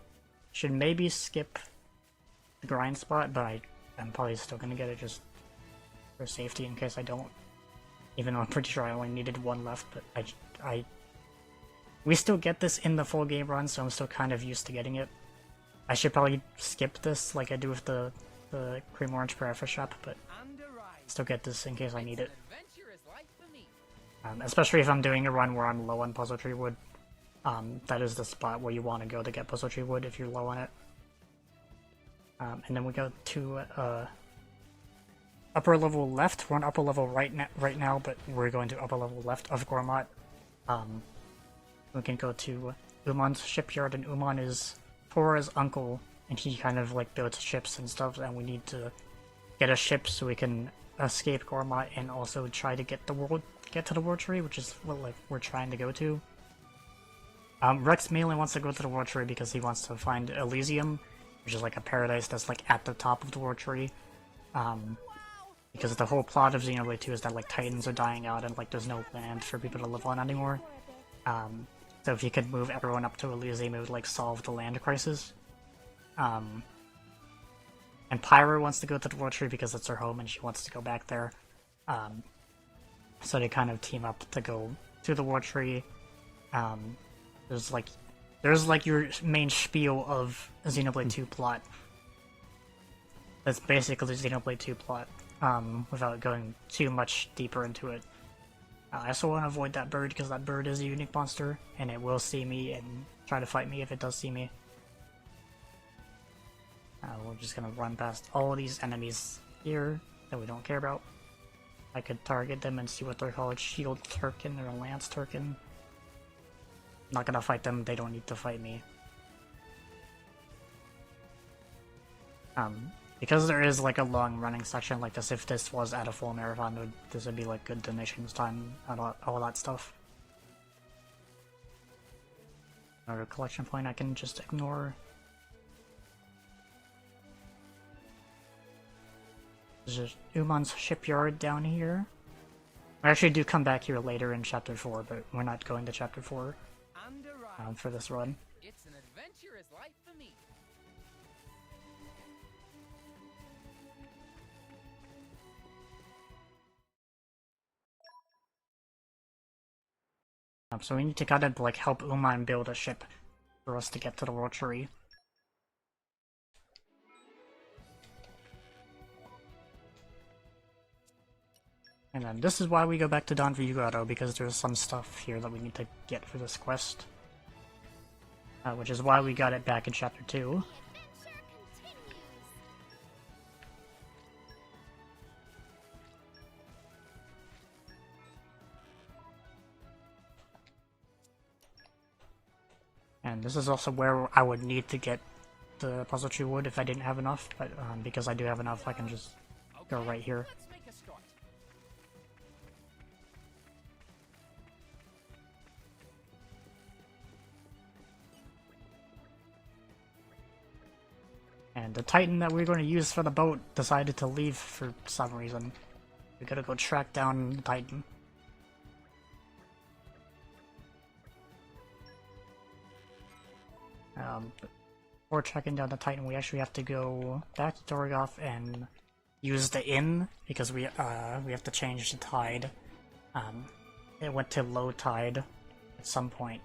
should maybe skip the grind spot, but I'm probably still going to get it just for safety in case I don't. Even though I'm pretty sure I only needed one left, but we still get this in the full game run, so I'm still kind of used to getting it. I should probably skip this like I do with the Cream Orange Paraffin Shop, but still get this in case I need it. Especially if I'm doing a run where I'm low on puzzle tree wood. That is the spot where you want to go to get puzzle tree wood if you're low on it. And then we go to upper level left. We're on upper level right now, but we're going to upper level left of Gormat. We can go to Uman's shipyard, and Uman is Tora's uncle, and he kind of like builds ships and stuff, and we need to get a ship so we can escape Gormat and also try to get to the world tree, which is what like we're trying to go to. Rex mainly wants to go to the world tree because he wants to find Elysium, which is like a paradise that's like at the top of the world tree. Because the whole plot of Xenoblade 2 is that like Titans are dying out and like there's no land for people to live on anymore. So if you could move everyone up to Elysium, it would like solve the land crisis. And Pyra wants to go to the world tree because it's her home and she wants to go back there. So they kind of team up to go to the world tree. There's like your main spiel of Xenoblade 2 plot. That's basically the Xenoblade 2 plot, without going too much deeper into it. I also want to avoid that bird because that bird is a unique monster, and it will see me and try to fight me if it does see me. We're just gonna run past all these enemies here that we don't care about. I could target them and see what they're called, Shield Turkin or Lance Turkin. Not gonna fight them, they don't need to fight me. Because there is like a long running section like this, if this was at a full marathon, this would be like good donations time and all that stuff. Another collection point I can just ignore. There's just Uman's shipyard down here. I actually do come back here later in Chapter 4, but we're not going to Chapter 4 for this run. It's an adventurous life for me. So we need to kind of like help Uman build a ship for us to get to the world tree. And then this is why we go back to Don Grotto, because there's some stuff here that we need to get for this quest. Which is why we got it back in Chapter 2. And this is also where I would need to get the puzzle tree wood if I didn't have enough, but because I do have enough, I can just go right here. And the Titan that we were going to use for the boat decided to leave for some reason. We gotta go track down the Titan. Before tracking down the Titan, we actually have to go back to Dorgoth and use the in because we have to change the tide. It went to low tide at some point,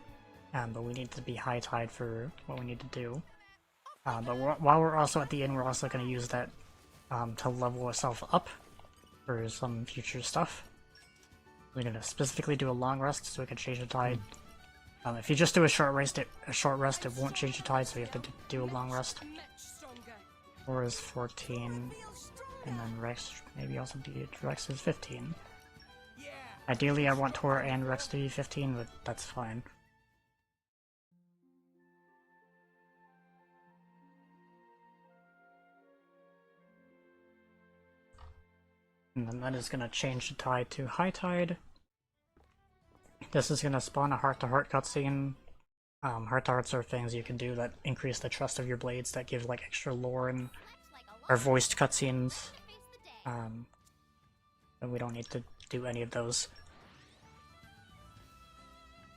but we need to be high tide for what we need to do. But while we're also at the inn, we're also going to use that to level ourselves up for some future stuff. We're going to specifically do a long rest so we can change the tide. If you just do a short rest, it won't change the tide, so you have to do a long rest. 4 is 14, and then Rex maybe also Rex is 15. Ideally, I want Tor and Rex to be 15, but that's fine. And then that is going to change the tide to high tide. This is going to spawn a heart-to-heart cutscene. Heart-to-hearts are things you can do that increase the trust of your blades, that give like extra lore and are voiced cutscenes. But we don't need to do any of those.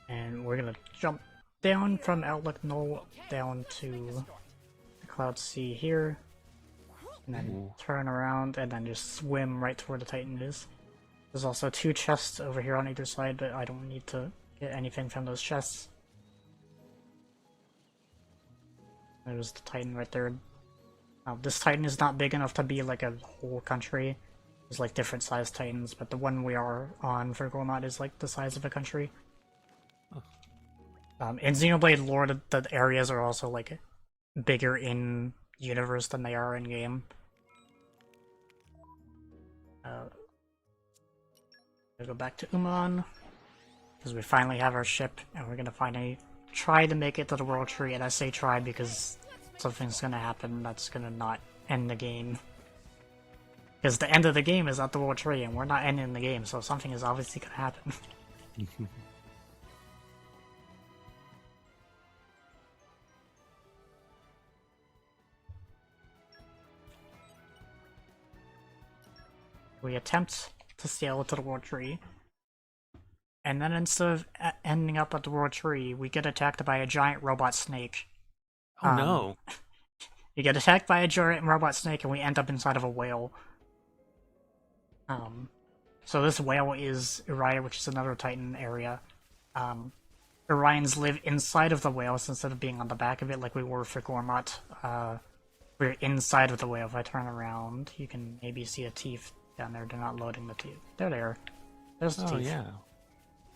And we're going to jump down from Outlook Knoll down to the Cloud Sea here. And then turn around and then just swim right to where the Titan is. There's also 2 chests over here on either side, but I don't need to get anything from those chests. There's the Titan right there. This Titan is not big enough to be like a whole country. There's like different sized Titans, but the one we are on for Gormod is like the size of a country. In Xenoblade lore, the areas are also like bigger in universe than they are in game. We'll go back to Uman because we finally have our ship, and we're gonna finally try to make it to the World Tree. And I say try because something's gonna happen that's gonna not end the game. Because the end of the game is at the World Tree, and we're not ending the game, so something is obviously gonna happen. We attempt to sail to the World Tree, and then instead of ending up at the World Tree, we get attacked by a giant robot snake. Oh no. You get attacked by a giant robot snake, and we end up inside of a whale. So this whale is Uriah, which is another Titan area. Orions live inside of the whales instead of being on the back of it like we were for Gormot. We're inside of the whale. If I turn around, you can maybe see a teeth down there. They're not loading the teeth. They're there. There's the teeth. Oh yeah.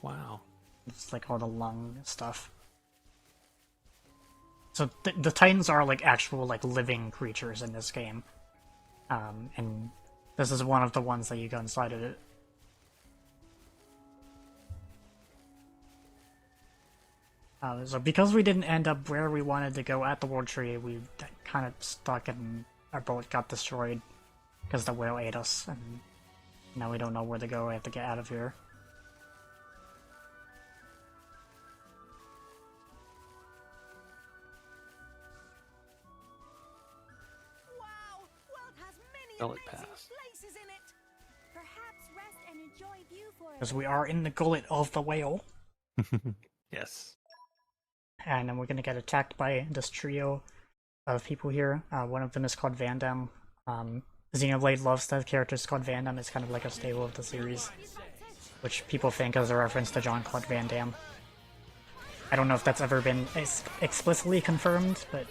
Wow. It's like all the lung stuff. So the Titans are like actual like living creatures in this game. And this is one of the ones that you go inside of it. So because we didn't end up where we wanted to go at the World Tree, we kind of stuck and our boat got destroyed because the whale ate us, and now we don't know where to go. We have to get out of here. Wow, world has many Gullet amazing Pass. places in it. Perhaps rest and enjoy view for a Because we are in the gullet of the whale. Yes. And then we're gonna get attacked by this trio of people here. One of them is called Van Damme. Xenoblade loves that character is called Van Damme. It's kind of like a staple of the series, which people think is a reference to Jean-Claude Van Damme. I don't know if that's ever been explicitly confirmed, but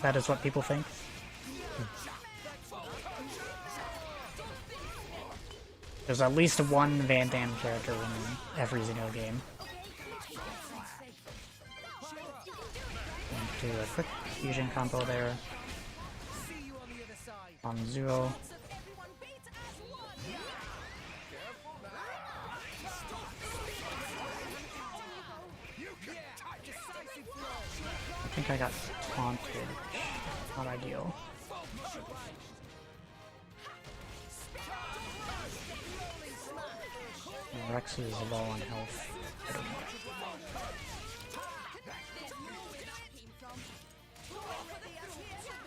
that is what people think. There's at least one Van Damme character in every Xeno game. Do a quick fusion combo there on Zuo. I think I got taunted. Not ideal. And Rex is low on health. I don't know.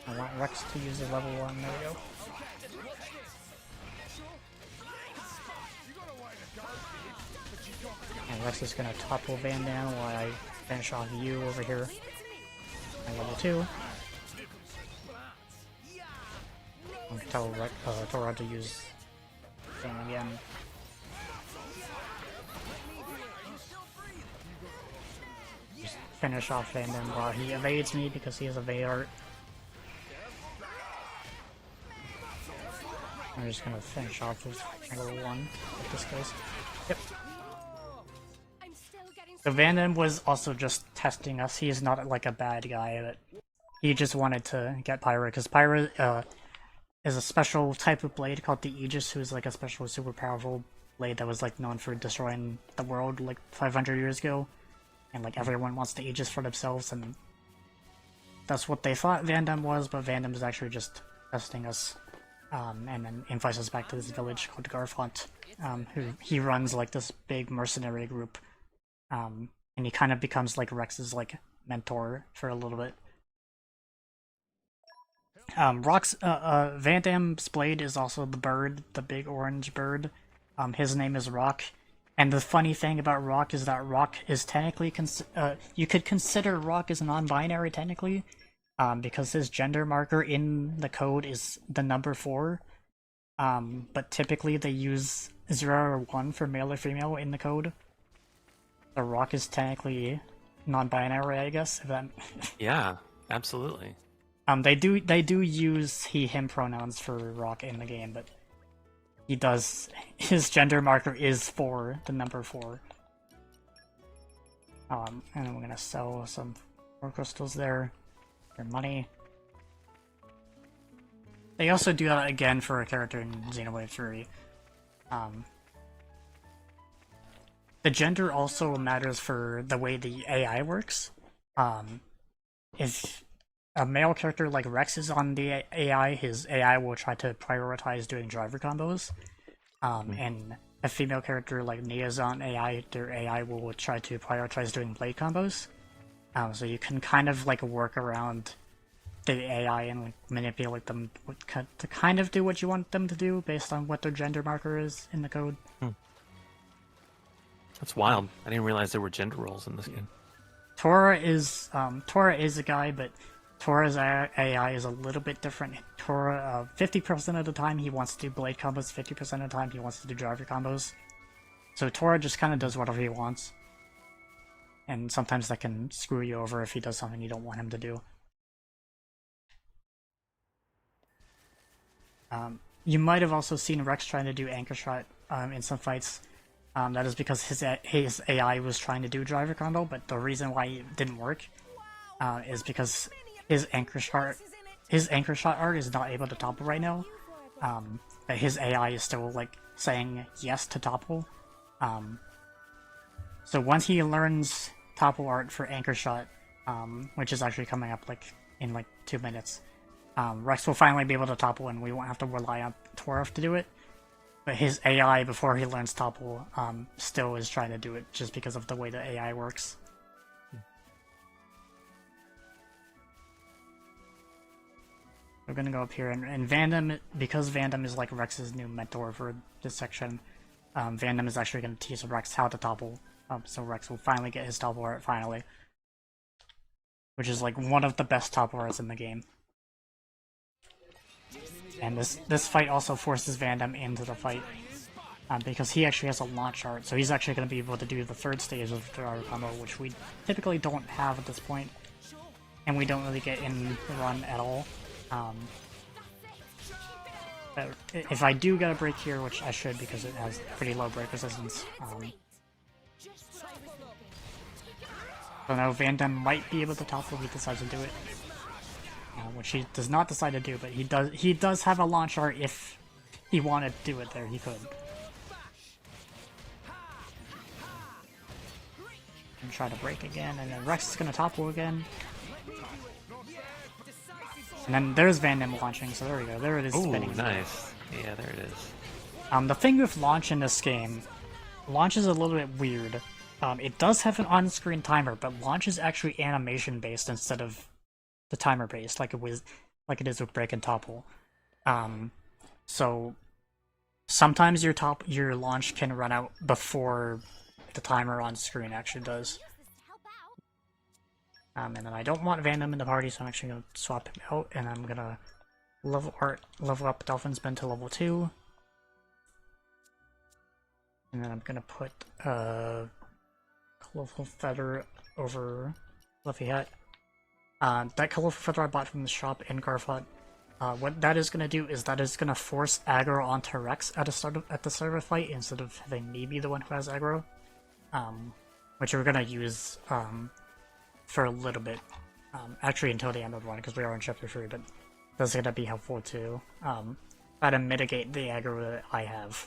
I want Rex to use a level 1, there we go. And Rex is gonna topple Van Damme while I finish off you over here. My level 2. I'm gonna tell Tora to use thing again. Just finish off Van Damme while he evades me because he has evade art. I'm just gonna finish off with level 1 with this guy's. Yep. So Van Damme was also just testing us. He is not like a bad guy, but he just wanted to get Pyra because Pyra is a special type of blade called the Aegis, who is like a special super powerful blade that was like known for destroying the world like 500 years ago, and like everyone wants the Aegis for themselves, and that's what they thought Van Damme was, but Van Damme is actually just testing us. And then invites us back to this village called Garfont, who he runs like this big mercenary group, and he kind of becomes like Rex's like mentor for a little bit. Van Damme's blade is also the bird, the big orange bird. His name is Rock, and the funny thing about Rock is that Rock is technically you could consider Rock as non-binary technically. Because his gender marker in the code is the number 4, but typically they use 0 or 1 for male or female in the code. The Rock is technically non-binary, I guess. If that. Yeah, absolutely. They do use he/him pronouns for Rock in the game, but his gender marker is 4, the number 4. And then we're gonna sell some more crystals there. For money. They also do that again for a character in Xenoblade 3. The gender also matters for the way the AI works. If a male character like Rex is on the AI, his AI will try to prioritize doing driver combos. And a female character like Nia's on AI, their AI will try to prioritize doing blade combos. So you can kind of like work around the AI and like manipulate them to kind of do what you want them to do based on what their gender marker is in the code. That's wild. I didn't realize there were gender roles in this game. Tora is a guy, but Tora's AI is a little bit different. Tora, 50% of the time he wants to do blade combos, 50% of the time he wants to do driver combos. So Tora just kind of does whatever he wants. And sometimes that can screw you over if he does something you don't want him to do. You might have also seen Rex trying to do anchor shot in some fights. That is because his AI was trying to do driver combo, but the reason why it didn't work is because his anchor shot art is not able to topple right now. But his AI is still like saying yes to topple. So once he learns topple art for anchor shot, which is actually coming up like in like 2 minutes, Rex will finally be able to topple and we won't have to rely on Torov to do it. But his AI, before he learns topple, still is trying to do it just because of the way the AI works. We're gonna go up here, and Van Damme, because Van Damme is like Rex's new mentor for this section, Van Damme is actually gonna teach Rex how to topple. So Rex will finally get his topple art finally. Which is like one of the best topple arts in the game. And this fight also forces Van Damme into the fight. Because he actually has a launch art, so he's actually going to be able to do the third stage of the driver combo, which we typically don't have at this point. And we don't really get in the run at all. But if I do get a break here, which I should because it has pretty low break resistance, so now Van Damme might be able to topple if he decides to do it. Which he does not decide to do, but he does have a launch art. If he wanted to do it there, he could. And try to break again, and then Rex is gonna topple again. And then there's Van Damme launching, so there we go. There it is. Ooh, spinning. Nice. Yeah, there it is. The thing with launch in this game, launch is a little bit weird. It does have an on-screen timer, but launch is actually animation-based instead of the timer-based, like it is with break and topple. So sometimes your launch can run out before the timer on screen actually does. And then I don't want Van Damme in the party, so I'm actually gonna swap him out, and I'm gonna level up Dolphin's Bend to level 2. And then I'm gonna put colorful feather over Fluffy Hat. That colorful feather I bought from the shop in Garfot. What that is gonna do is that is gonna force aggro onto Rex at the start of a fight instead of having me be the one who has aggro. Which we're gonna use for a little bit. Actually until the end of the one, because we are in chapter 3, but that's gonna be helpful to try to mitigate the aggro that I have.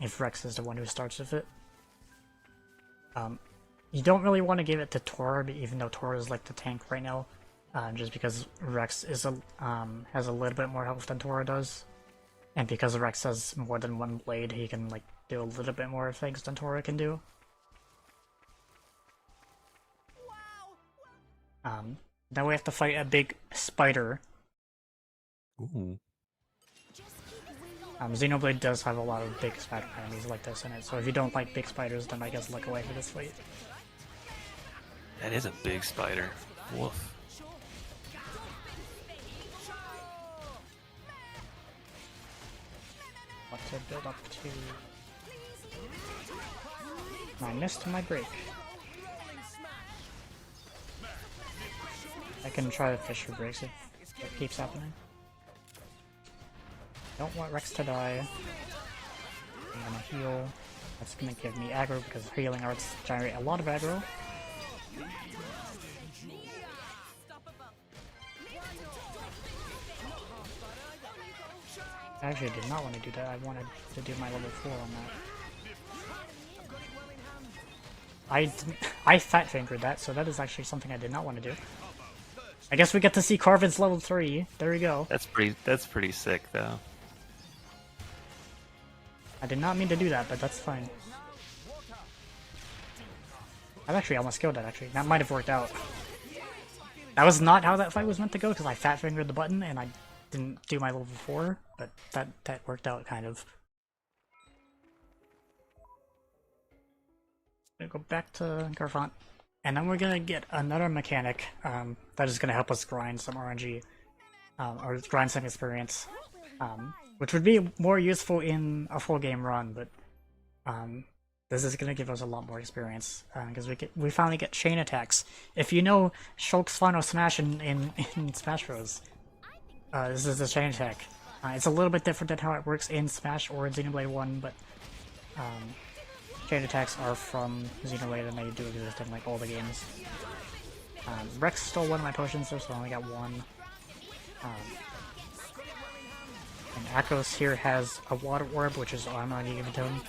If Rex is the one who starts with it. You don't really want to give it to Tor, even though Tor is like the tank right now, just because Rex is has a little bit more health than Tor does, and because Rex has more than one blade, he can like do a little bit more things than Tor can do. Then we have to fight a big spider. Ooh. Xenoblade does have a lot of big spider enemies like this in it, so if you don't like big spiders, then I guess look away for this fight. That is a big spider. Woof. Want to build up to... I missed my break. I can try to fish for breaks if it keeps happening. Don't want Rex to die. I'm gonna heal. That's gonna give me aggro because healing arts generate a lot of aggro. I actually did not want to do that. I wanted to do my level 4 on that. I fat fingered that, so that is actually something I did not want to do. I guess we get to see Carvin's level 3. There we go. That's pretty sick though. I did not mean to do that, but that's fine. I've actually almost killed that, actually. That might have worked out. That was not how that fight was meant to go, because I fat-fingered the button and I didn't do my level 4, but that worked out, kind of. I'm gonna go back to Garfont, and then we're gonna get another mechanic that is gonna help us grind some RNG, or grind some experience. Which would be more useful in a full game run, but this is gonna give us a lot more experience because we finally get chain attacks. If you know Shulk's final smash in Smash Bros, this is a chain attack. It's a little bit different than how it works in Smash or in Xenoblade 1, but chain attacks are from Xenoblade and they do exist in like all the games. Rex stole one of my potions, so I only got one. And Akos here has a water orb, which is armor on given to him.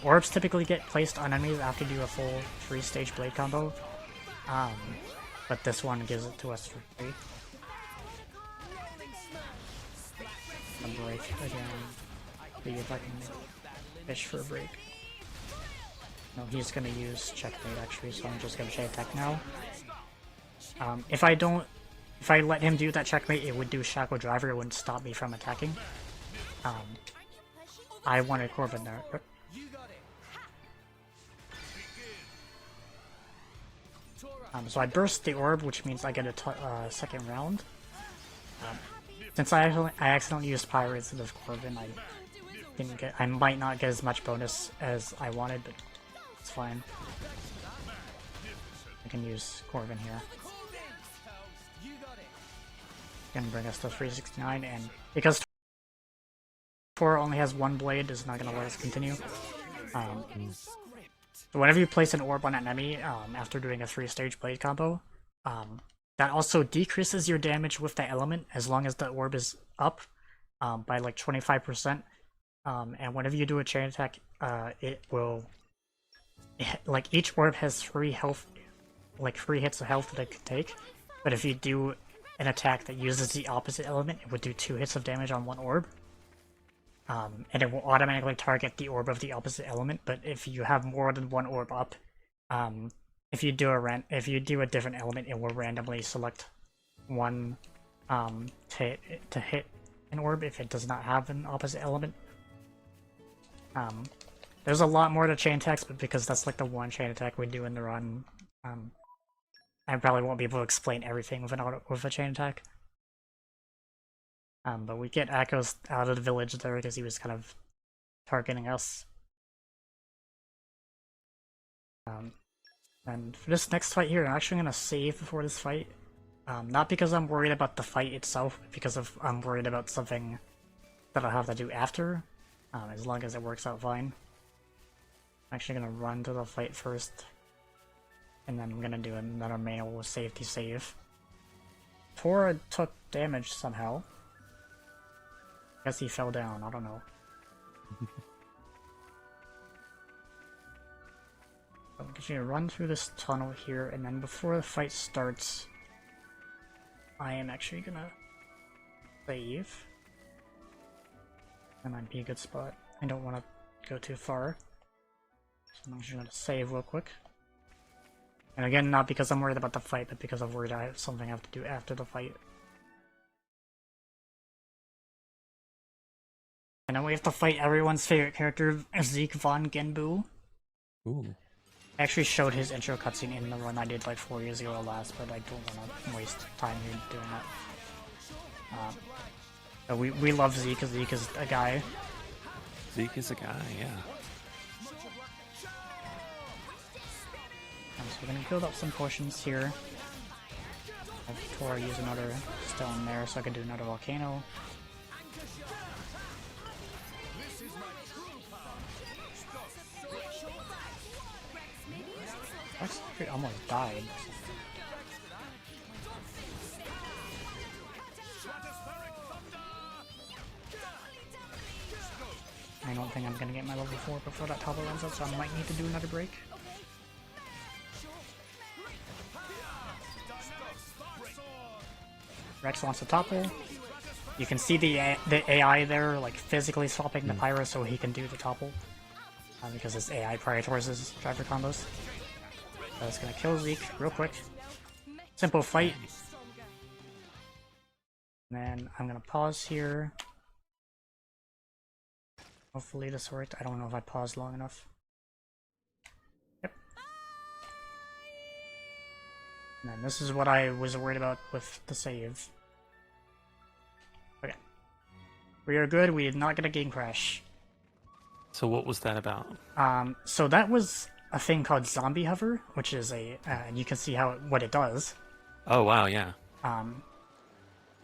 Orbs typically get placed on enemies after you do a full 3-stage blade combo. But this one gives it to us for free. A break again. See if I can fish for a break. No, he's gonna use checkmate actually, so I'm just gonna chain attack now. If I let him do that checkmate, it would do Shackle Driver, it wouldn't stop me from attacking. I wanted Corbin there. So I burst the orb, which means I get a second round. Since I accidentally used Pyre instead of Corbin, I might not get as much bonus as I wanted, but it's fine. I can use Corbin here. Gonna bring us to 369, and because Tor only has one blade, it's not gonna let us continue. So whenever you place an orb on an enemy after doing a 3-stage blade combo, that also decreases your damage with that element as long as the orb is up by like 25%. And whenever you do a chain attack, like each orb has 3 health, like 3 hits of health that it can take. But if you do an attack that uses the opposite element, it would do 2 hits of damage on one orb. And it will automatically target the orb of the opposite element, but if you have more than one orb up, if you do a different element, it will randomly select one to hit an orb if it does not have an opposite element. There's a lot more to chain attacks, but because that's like the one chain attack we do in the run, I probably won't be able to explain everything with a chain attack. But we get Akos out of the village there because he was kind of targeting us. And for this next fight here, I'm actually gonna save before this fight. Not because I'm worried about the fight itself, but because I'm worried about something that I'll have to do after. As long as it works out fine. I'm actually gonna run to the fight first. And then I'm gonna do another manual safety save. Tora took damage somehow. Guess he fell down, I don't know. I'm just gonna run through this tunnel here, and then before the fight starts, I am actually gonna save. That might be a good spot. I don't want to go too far. So I'm just gonna save real quick. And again, not because I'm worried about the fight, but because I'm worried I have something I have to do after the fight. And then we have to fight everyone's favorite character, Zeke von Genbu. Ooh. I actually showed his intro cutscene in the run I did like 4 years ago last, but I don't want to waste time here doing that. But we love Zeke, because Zeke is a guy. Zeke is a guy, yeah. So we're gonna build up some potions here. Have Tora use another stone there so I can do another volcano. I almost died. I don't think I'm gonna get my level 4 before that topple runs out, so I might need to do another break. Rex wants to topple. You can see the AI there, like physically swapping the pyro so he can do the topple. Because his AI prioritizes driver combos. So it's gonna kill Zeke real quick. Simple fight. And then I'm gonna pause here. Hopefully this worked. I don't know if I paused long enough. Yep. And then this is what I was worried about with the save. Okay. We are good. We did not get a game crash. So what was that about? So that was a thing called Zombie Hover, which is a, you can see what it does. Oh wow, yeah.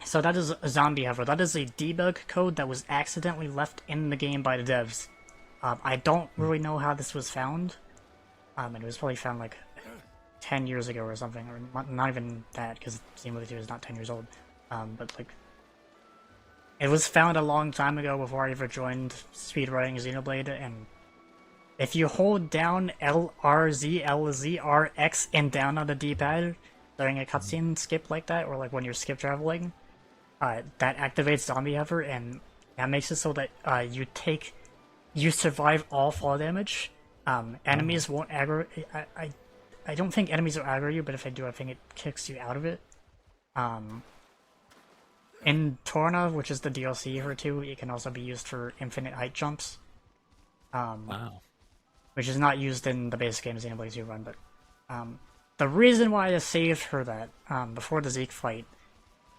So that is a Zombie Hover. That is a debug code that was accidentally left in the game by the devs. I don't really know how this was found. It was probably found like 10 years ago or something, or not even that, because Xenoblade 2 is not 10 years old. But like, it was found a long time ago before I ever joined speedrunning Xenoblade, and if you hold down LRZ, LZ, RX, and down on the D-pad during a cutscene skip like that, or like when you're skip traveling, that activates Zombie Hover, and that makes it so that you survive all fall damage. Enemies won't aggro. I don't think enemies will aggro you, but if they do, I think it kicks you out of it. In Torna, which is the DLC for 2, it can also be used for infinite height jumps. Wow. Which is not used in the basic game Xenoblade 2 run, but the reason why I saved for that before the Zeke fight,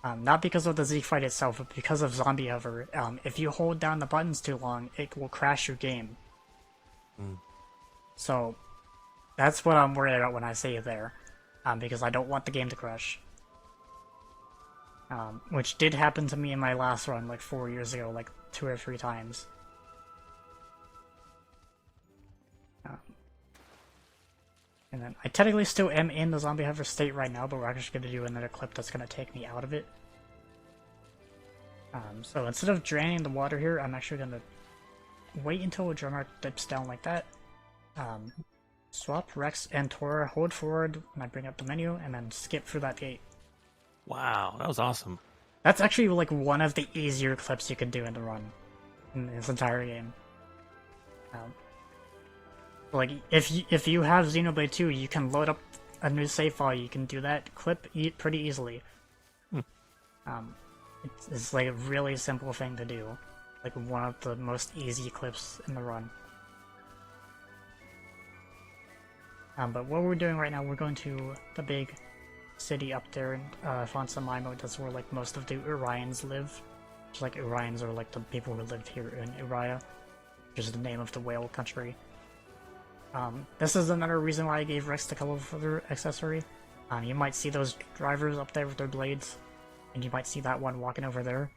not because of the Zeke fight itself, but because of Zombie Hover, if you hold down the buttons too long, it will crash your game. So that's what I'm worried about when I save there, because I don't want the game to crash. Which did happen to me in my last run like 4 years ago, like 2 or 3 times. And then I technically still am in the Zombie Hover state right now, but we're actually going to do another clip that's going to take me out of it. So instead of draining the water here, I'm actually going to wait until a drummer dips down like that. Swap Rex and Tora, hold forward when I bring up the menu, and then skip through that gate. Wow, that was awesome. That's actually like one of the easier clips you can do in the run in this entire game. Like if you have Xenoblade 2, you can load up a new save file. You can do that clip pretty easily. It's like a really simple thing to do, like one of the most easy clips in the run. But what we're doing right now, we're going to the big city up there in Fonsa Maimo. That's where like most of the Orions live. Just like Orions are like the people who lived here in Uriah, which is the name of the whale country. This is another reason why I gave Rex the colorful feather accessory. You might see those drivers up there with their blades, and you might see that one walking over there.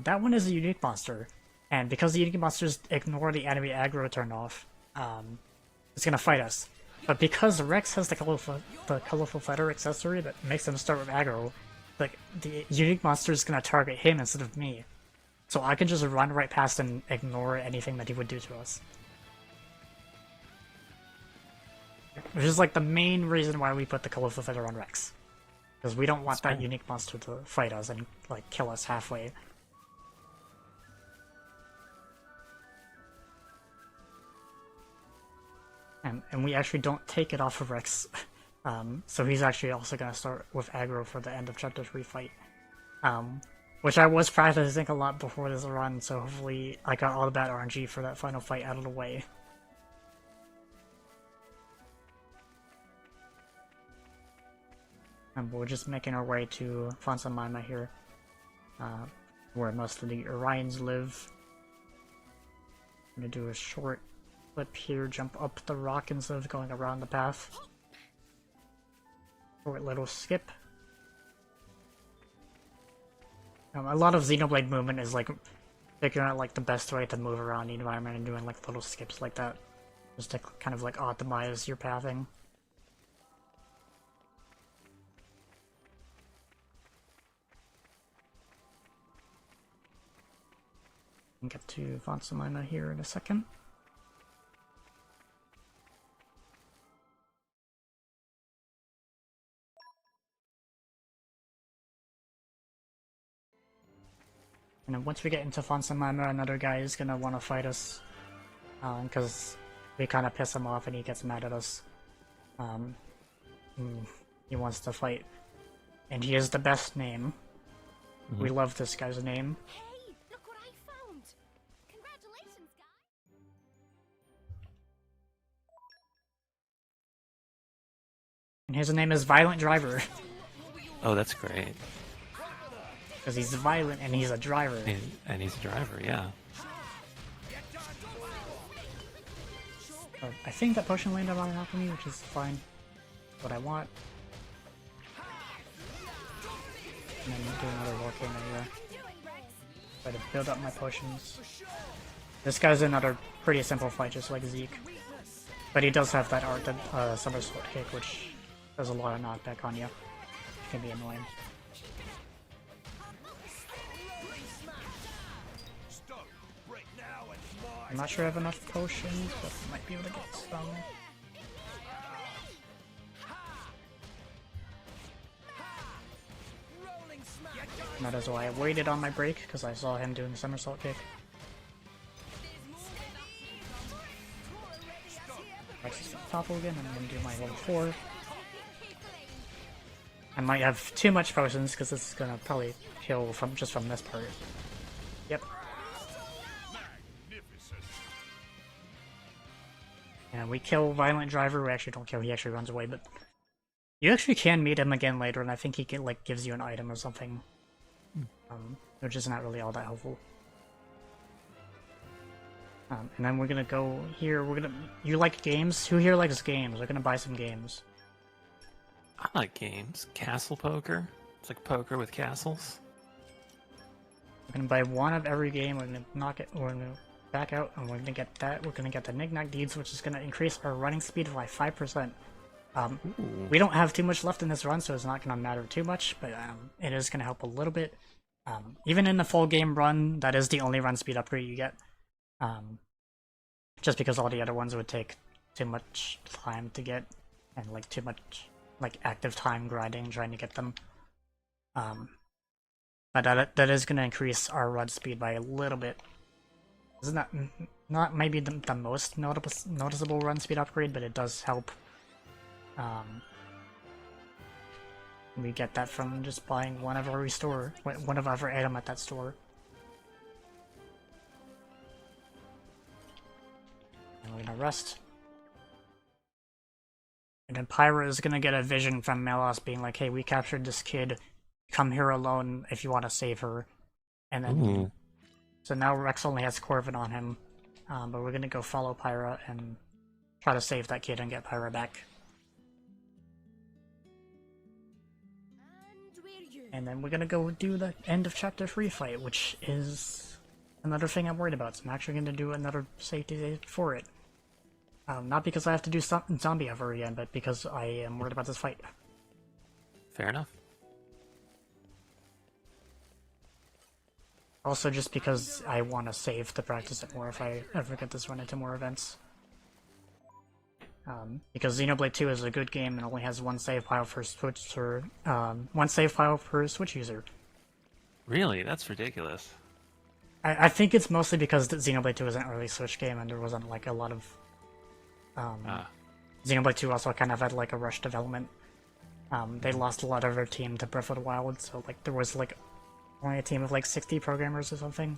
That one is a unique monster, and because the unique monsters ignore the enemy aggro turn off, it's gonna fight us. But because Rex has the colorful feather accessory that makes him start with aggro, like the unique monster is gonna target him instead of me. So I can just run right past and ignore anything that he would do to us. Which is like the main reason why we put the colorful feather on Rex. Because we don't want that unique monster to fight us and like kill us halfway. And we actually don't take it off of Rex. So he's actually also going to start with aggro for the end of Chapter 3 fight. Which I was practicing a lot before this run, so hopefully I got all the bad RNG for that final fight out of the way. And we're just making our way to Fonsamima here, where most of the Orions live. I'm gonna do a short flip here, jump up the rock instead of going around the path. Short little skip. A lot of Xenoblade movement is like figuring out like the best way to move around the environment and doing like little skips like that, just to kind of like optimize your pathing. I'll get to Fonsamima here in a second. And then once we get into Fonsamima, another guy is gonna want to fight us, because we kind of piss him off and he gets mad at us. He wants to fight, and he is the best name. Mm-hmm. We love this guy's name. Hey, look what I found! Congratulations, guys! And his name is Violent Driver. Oh, that's great. Because he's violent and he's a driver. And he's a driver, yeah. I think that potion landed on alchemy, which is fine. What I want. And then do another volcano here. Try to build up my potions. This guy's another pretty simple fight, just like Zeke. But he does have that art, that somersault kick, which does a lot of knockback on you. It can be annoying. I'm not sure I have enough potions, but I might be able to get some. And that is why I waited on my break, because I saw him doing the somersault kick. I just topple again, and I'm going to do my level 4. I might have too much potions, because this is going to probably kill from just from this part. Yep. And we kill Violent Driver. We actually don't kill, he actually runs away, but you actually can meet him again later, and I think he can, like, gives you an item or something. Which is not really all that helpful. And then we're gonna go here, you like games? Who here likes games? We're gonna buy some games. I like games. Castle poker. It's like poker with castles. We're gonna buy one of every game, we're gonna knock it, we're gonna back out, and we're gonna get that. We're gonna get the Knick-Knack Deeds, which is gonna increase our running speed by 5%. We don't have too much left in this run, so it's not gonna matter too much, but it is gonna help a little bit. Even in the full game run, that is the only run speed upgrade you get. Just because all the other ones would take too much time to get, and like too much like active time grinding trying to get them. But that is gonna increase our run speed by a little bit. It's not maybe the most noticeable run speed upgrade, but it does help. We get that from just buying one of every store, one of every item at that store. And we're gonna rest. And then Pyra is gonna get a vision from Melos being like, hey, we captured this kid. Come here alone if you want to save her. And then, Ooh. so now Rex only has Corvin on him, but we're gonna go follow Pyra and try to save that kid and get Pyra back. And we're you. And then we're gonna go do the end of Chapter 3 fight, which is another thing I'm worried about. So I'm actually gonna do another safety save for it. Not because I have to do zombie over again, but because I am worried about this fight. Fair enough. Also just because I want to save to practice it more if I ever get this run into more events. Because Xenoblade 2 is a good game and only has one save file per Switch user. Really? That's ridiculous. I think it's mostly because Xenoblade 2 is an early Switch game and there wasn't like a lot of Xenoblade 2 also kind of had like a rush development. They lost a lot of their team to Breath of the Wild, so like there was like only a team of like 60 programmers or something,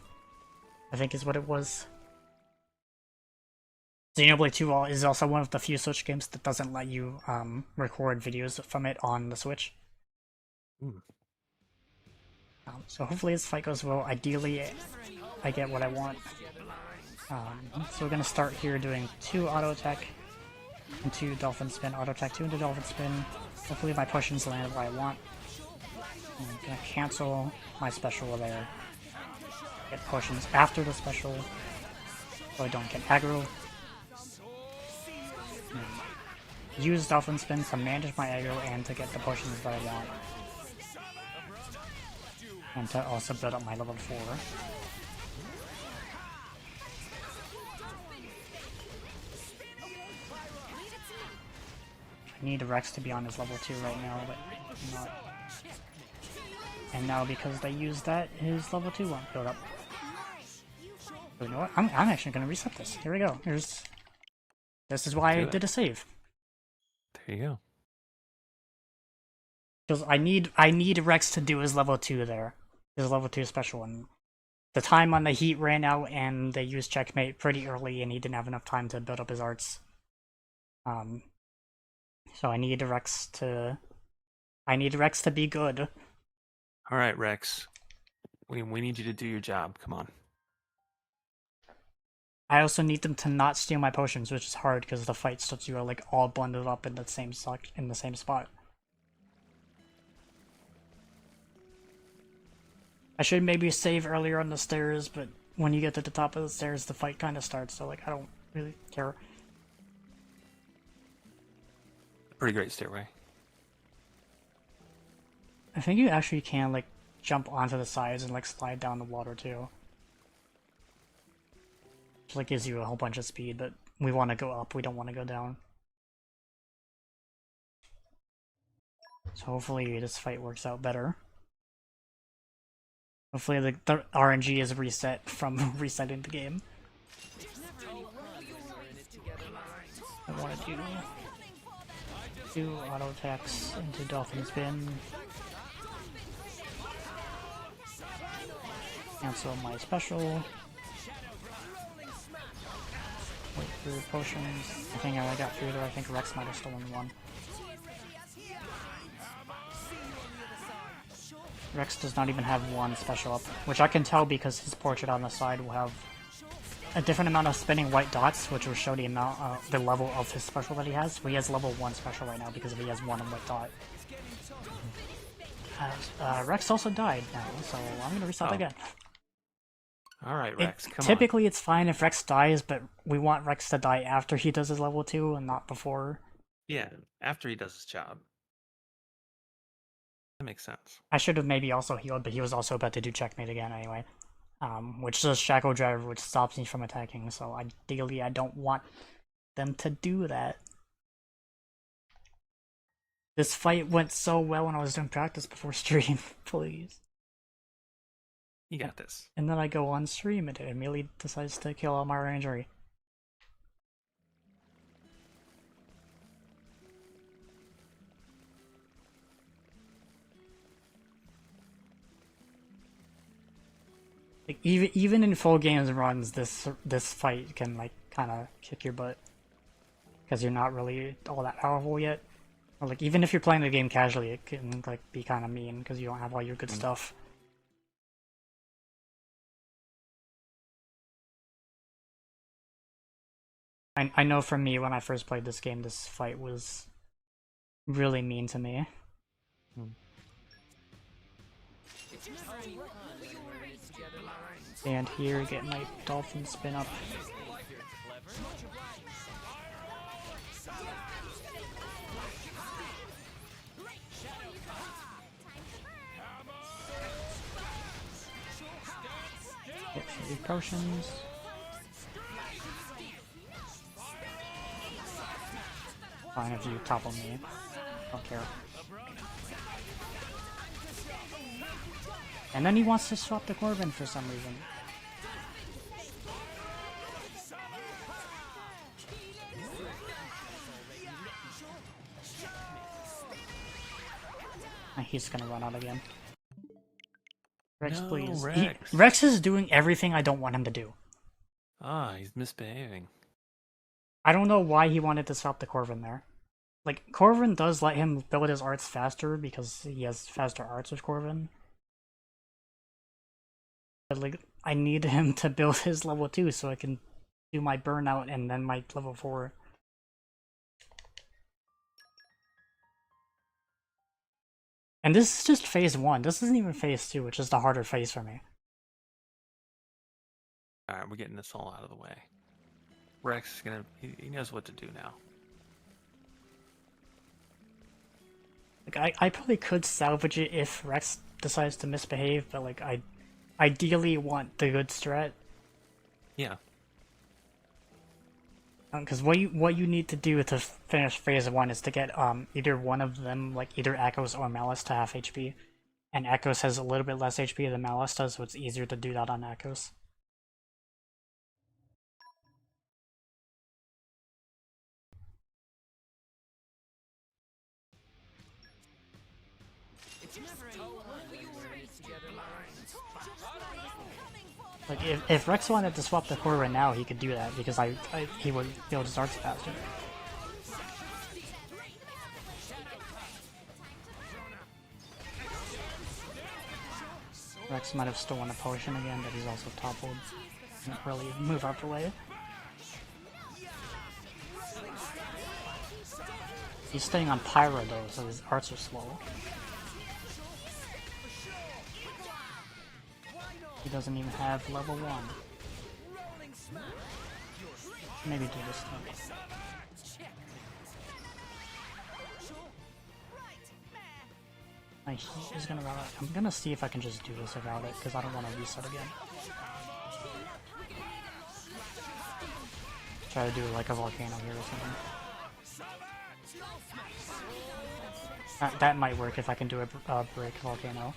I think is what it was. Xenoblade 2 is also one of the few Switch games that doesn't let you record videos from it on the Switch. So hopefully this fight goes well. Ideally, I get what I want. So we're gonna start here doing 2 auto attack and 2 dolphin spin, auto attack 2 into dolphin spin. Hopefully my potions land where I want. I'm gonna cancel my special there. Get potions after the special so I don't get aggro. Use dolphin spin to manage my aggro and to get the potions that I want. And to also build up my level 4. I need Rex to be on his level 2 right now, but I'm not. And now because they used that, his level 2 won't build up. So you know what? I'm actually going to reset this. Here we go. This is why I did a save. There you go. Because I need Rex to do his level 2 there. His level 2 special, and the time on the heat ran out and they used checkmate pretty early and he didn't have enough time to build up his arts. So I need Rex to be good. Alright, Rex. We need you to do your job. Come on. I also need them to not steal my potions, which is hard because the fight starts you are like all bundled up in the same spot. I should maybe save earlier on the stairs, but when you get to the top of the stairs, the fight kind of starts, so like I don't really care. Pretty great stairway. I think you actually can like jump onto the sides and like slide down the water too. Which like gives you a whole bunch of speed, but we want to go up, we don't want to go down. So hopefully this fight works out better. Hopefully the RNG is reset from resetting the game. I want to do auto attacks into dolphin spin. Cancel my special. Wait for potions. I think I got through there. I think Rex might have stolen one. Rex does not even have one special up, which I can tell because his portrait on the side will have a different amount of spinning white dots, which will show the amount, the level of his special that he has. He has level 1 special right now because he has one white dot. Rex also died now, so I'm gonna reset again. Alright, Rex, come on. Typically it's fine if Rex dies, but we want Rex to die after he does his level 2 and not before. Yeah, after he does his job. That makes sense. I should have maybe also healed, but he was also about to do checkmate again anyway. Which does Shackle Driver, which stops me from attacking, so ideally I don't want them to do that. This fight went so well when I was doing practice before stream, please. You got this. And then I go on stream and it immediately decides to kill all my injury. Like even in full games runs, this fight can like kind of kick your butt because you're not really all that powerful yet. Or like even if you're playing the game casually, it can like be kind of mean because you don't have all your good stuff. I know for me, when I first played this game, this fight was really mean to me. And here, get my dolphin spin up. Get 3 potions. Fine if you topple me. Don't care. And then he wants to swap the Corbin for some reason. He's gonna run out again. Rex, No, please. Rex. Rex is doing everything I don't want him to do. Ah, he's misbehaving. I don't know why he wanted to swap the Corvin there. Like, Corvin does let him build his arts faster because he has faster arts with Corvin. But, like, I need him to build his level 2 so I can do my burnout and then my level 4. And this is just phase 1. This isn't even phase 2, which is the harder phase for me. Alright, we're getting this all out of the way. Rex is gonna... He knows what to do now. Like, I probably could salvage it if Rex decides to misbehave, but, like, I ideally want the good strat. Yeah. Because what you need to do to finish phase 1 is to get either one of them, like either Echoes or Malice, to half HP. And Echoes has a little bit less HP than Malice does, so it's easier to do that on Echoes. Like, if Rex wanted to swap the core right now, he could do that, because he would build his arts faster. Rex might have stolen a potion again, but he's also toppled. Can't really move out the way. He's staying on Pyro though, so his arts are slow. He doesn't even have level 1. Maybe do this thing. He's gonna run out. I'm gonna see if I can just do this without it, because I don't want to reset again. Try to do like a volcano here or something. That might work if I can do a break volcano.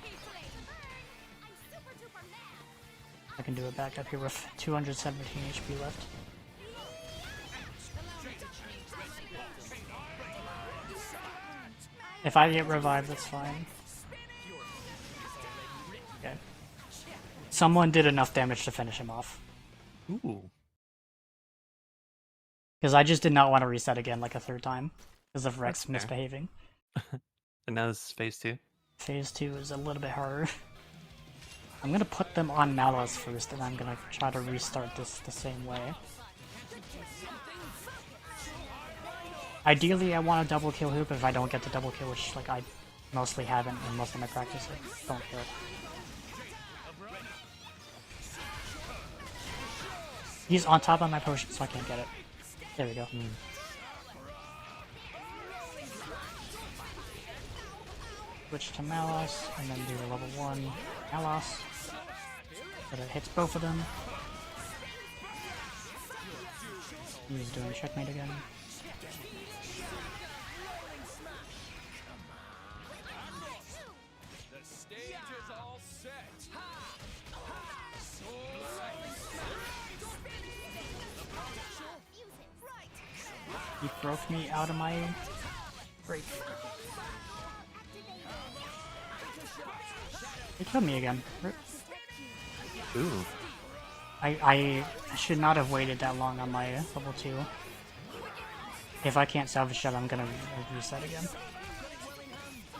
I can do it back up here with 217 HP left. If I get revived, that's fine. Okay. Someone did enough damage to finish him off. Ooh. Because I just did not want to reset again like a 3rd time. Because of Rex That's fair. misbehaving. And now this is phase 2? Phase 2 is a little bit harder. I'm gonna put them on Malice first, and I'm gonna try to restart this the same way. Ideally, I want a double kill hoop. If I don't get the double kill, which like I mostly haven't in most of my practice, I don't care. He's on top of my potion, so I can't get it. There we go. Switch to Malice, and then do the level 1 Malice. So that hits both of them. He's doing checkmate again. He broke me out of my break. He killed me again. Ooh. I should not have waited that long on my level 2. If I can't salvage that, I'm gonna reset again.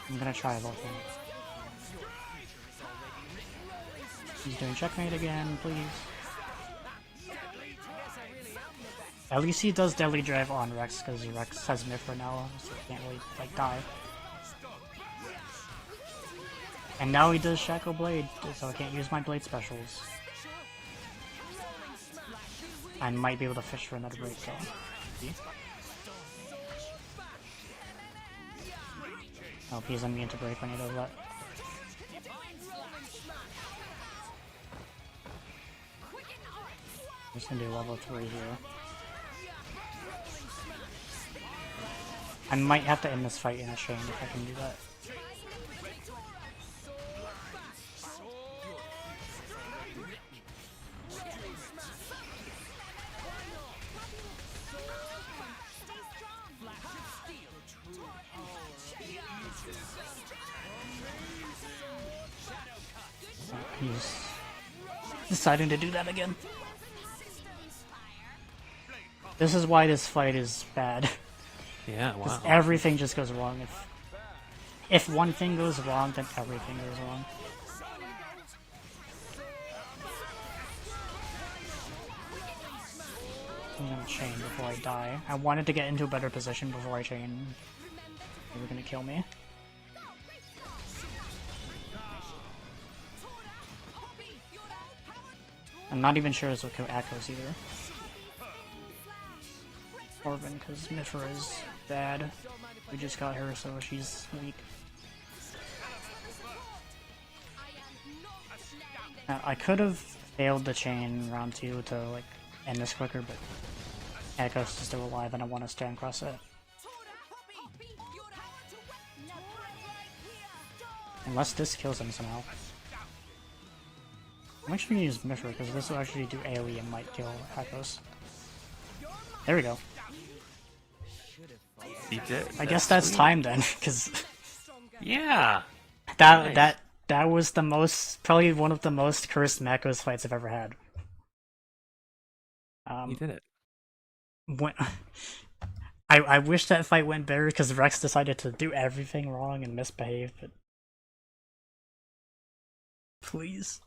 I'm gonna try a volcano. He's doing checkmate again, please. At least he does Deadly Drive on Rex, because Rex has Mifra now, so he can't really, like, die. And now he does Shackle Blade, so I can't use my Blade specials. I might be able to fish for another break, though. See? Oh, he's immune to break when he does that. I'm just gonna do level 3 here. I might have to end this fight in a chain if I can do that. He's deciding to do that again. This is why this fight is bad. Yeah, wow. Everything just goes wrong. If one thing goes wrong, then everything goes wrong. I'm gonna chain before I die. I wanted to get into a better position before I chain. They were gonna kill me. I'm not even sure it's okay echoes either. Orban, because Mifra is bad. We just got her, so she's weak. Now, I could have failed the chain round 2 to like end this quicker, but Echo's is still alive and I want to stand across it. Unless this kills him somehow. I'm actually gonna use Mifra because this will actually do AoE and might kill Echo's. There we go. You did. I guess that's time then, because Yeah. that was the most, probably one of the most cursed Macros fights I've ever had. You did it. When, I wish that fight went better because Rex decided to do everything wrong and misbehave, but please.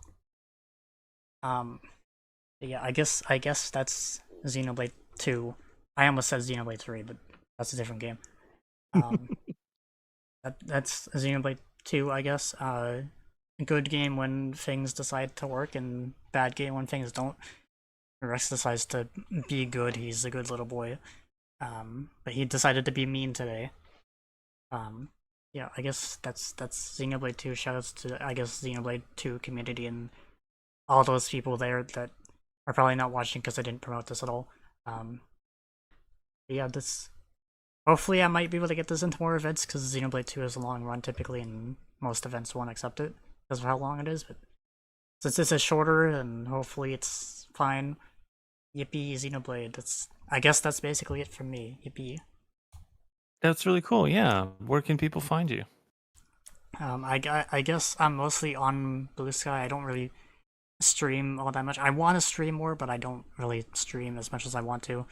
Yeah, I guess that's Xenoblade 2. I almost said Xenoblade 3, but that's a different game. That's Xenoblade 2, I guess. Good game when things decide to work, and bad game when things don't. Rex decides to be good. He's a good little boy. But he decided to be mean today. Yeah, I guess that's Xenoblade 2. Shoutouts to, I guess, Xenoblade 2 community and all those people there that are probably not watching because I didn't promote this at all. Yeah, this. Hopefully, I might be able to get this into more events because Xenoblade 2 is a long run typically, and most events won't accept it because of how long it is. But since this is shorter, and hopefully it's fine. Yippee, Xenoblade. I guess that's basically it from me. Yippee. That's really cool. Yeah. Where can people find you? I guess I'm mostly on Blue Sky. I don't really stream all that much. I want to stream more, but I don't really stream as much as I want to.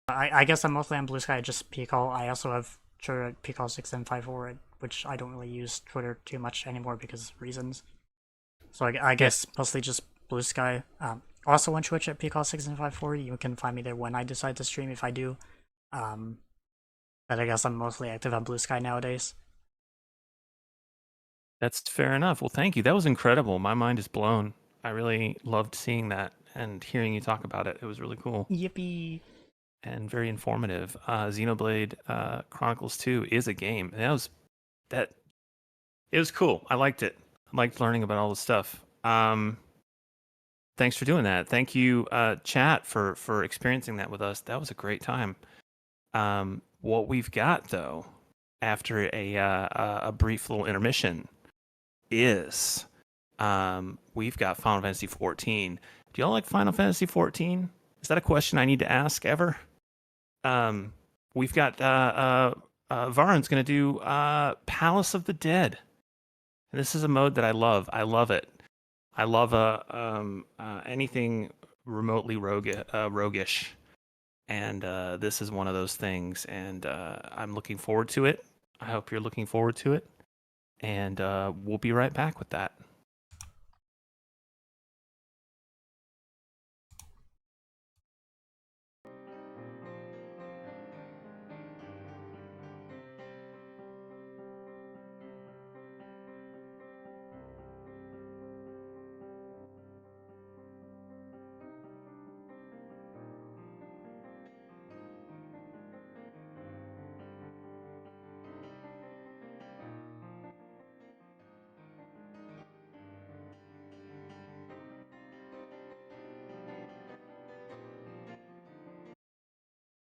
I guess I'm mostly on Blue Sky, just Pcol. I also have Twitter at Pcol6754, which I don't really use Twitter too much anymore because of reasons. So I guess mostly just Blue Sky. Also on Twitch at Pcol6754. You can find me there when I decide to stream if I do. But I guess I'm mostly active on Blue Sky nowadays. That's fair enough. Well, thank you. That was incredible. My mind is blown. I really loved seeing that and hearing you talk about it. It was really cool. Yippee! And very informative. Xenoblade Chronicles 2 is a game. And it was cool. I liked it. I liked learning about all this stuff. Thanks for doing that. Thank you, chat, for experiencing that with us. That was a great time. What we've got though, after a brief little intermission, is we've got Final Fantasy 14. Do y'all like Final Fantasy 14? Is that a question I need to ask ever? We've got Varen's going to do Palace of the Dead. And this is a mode that I love. I love it. I love anything remotely roguish. And this is one of those things. And I'm looking forward to it. I hope you're looking forward to it. And we'll be right back with that.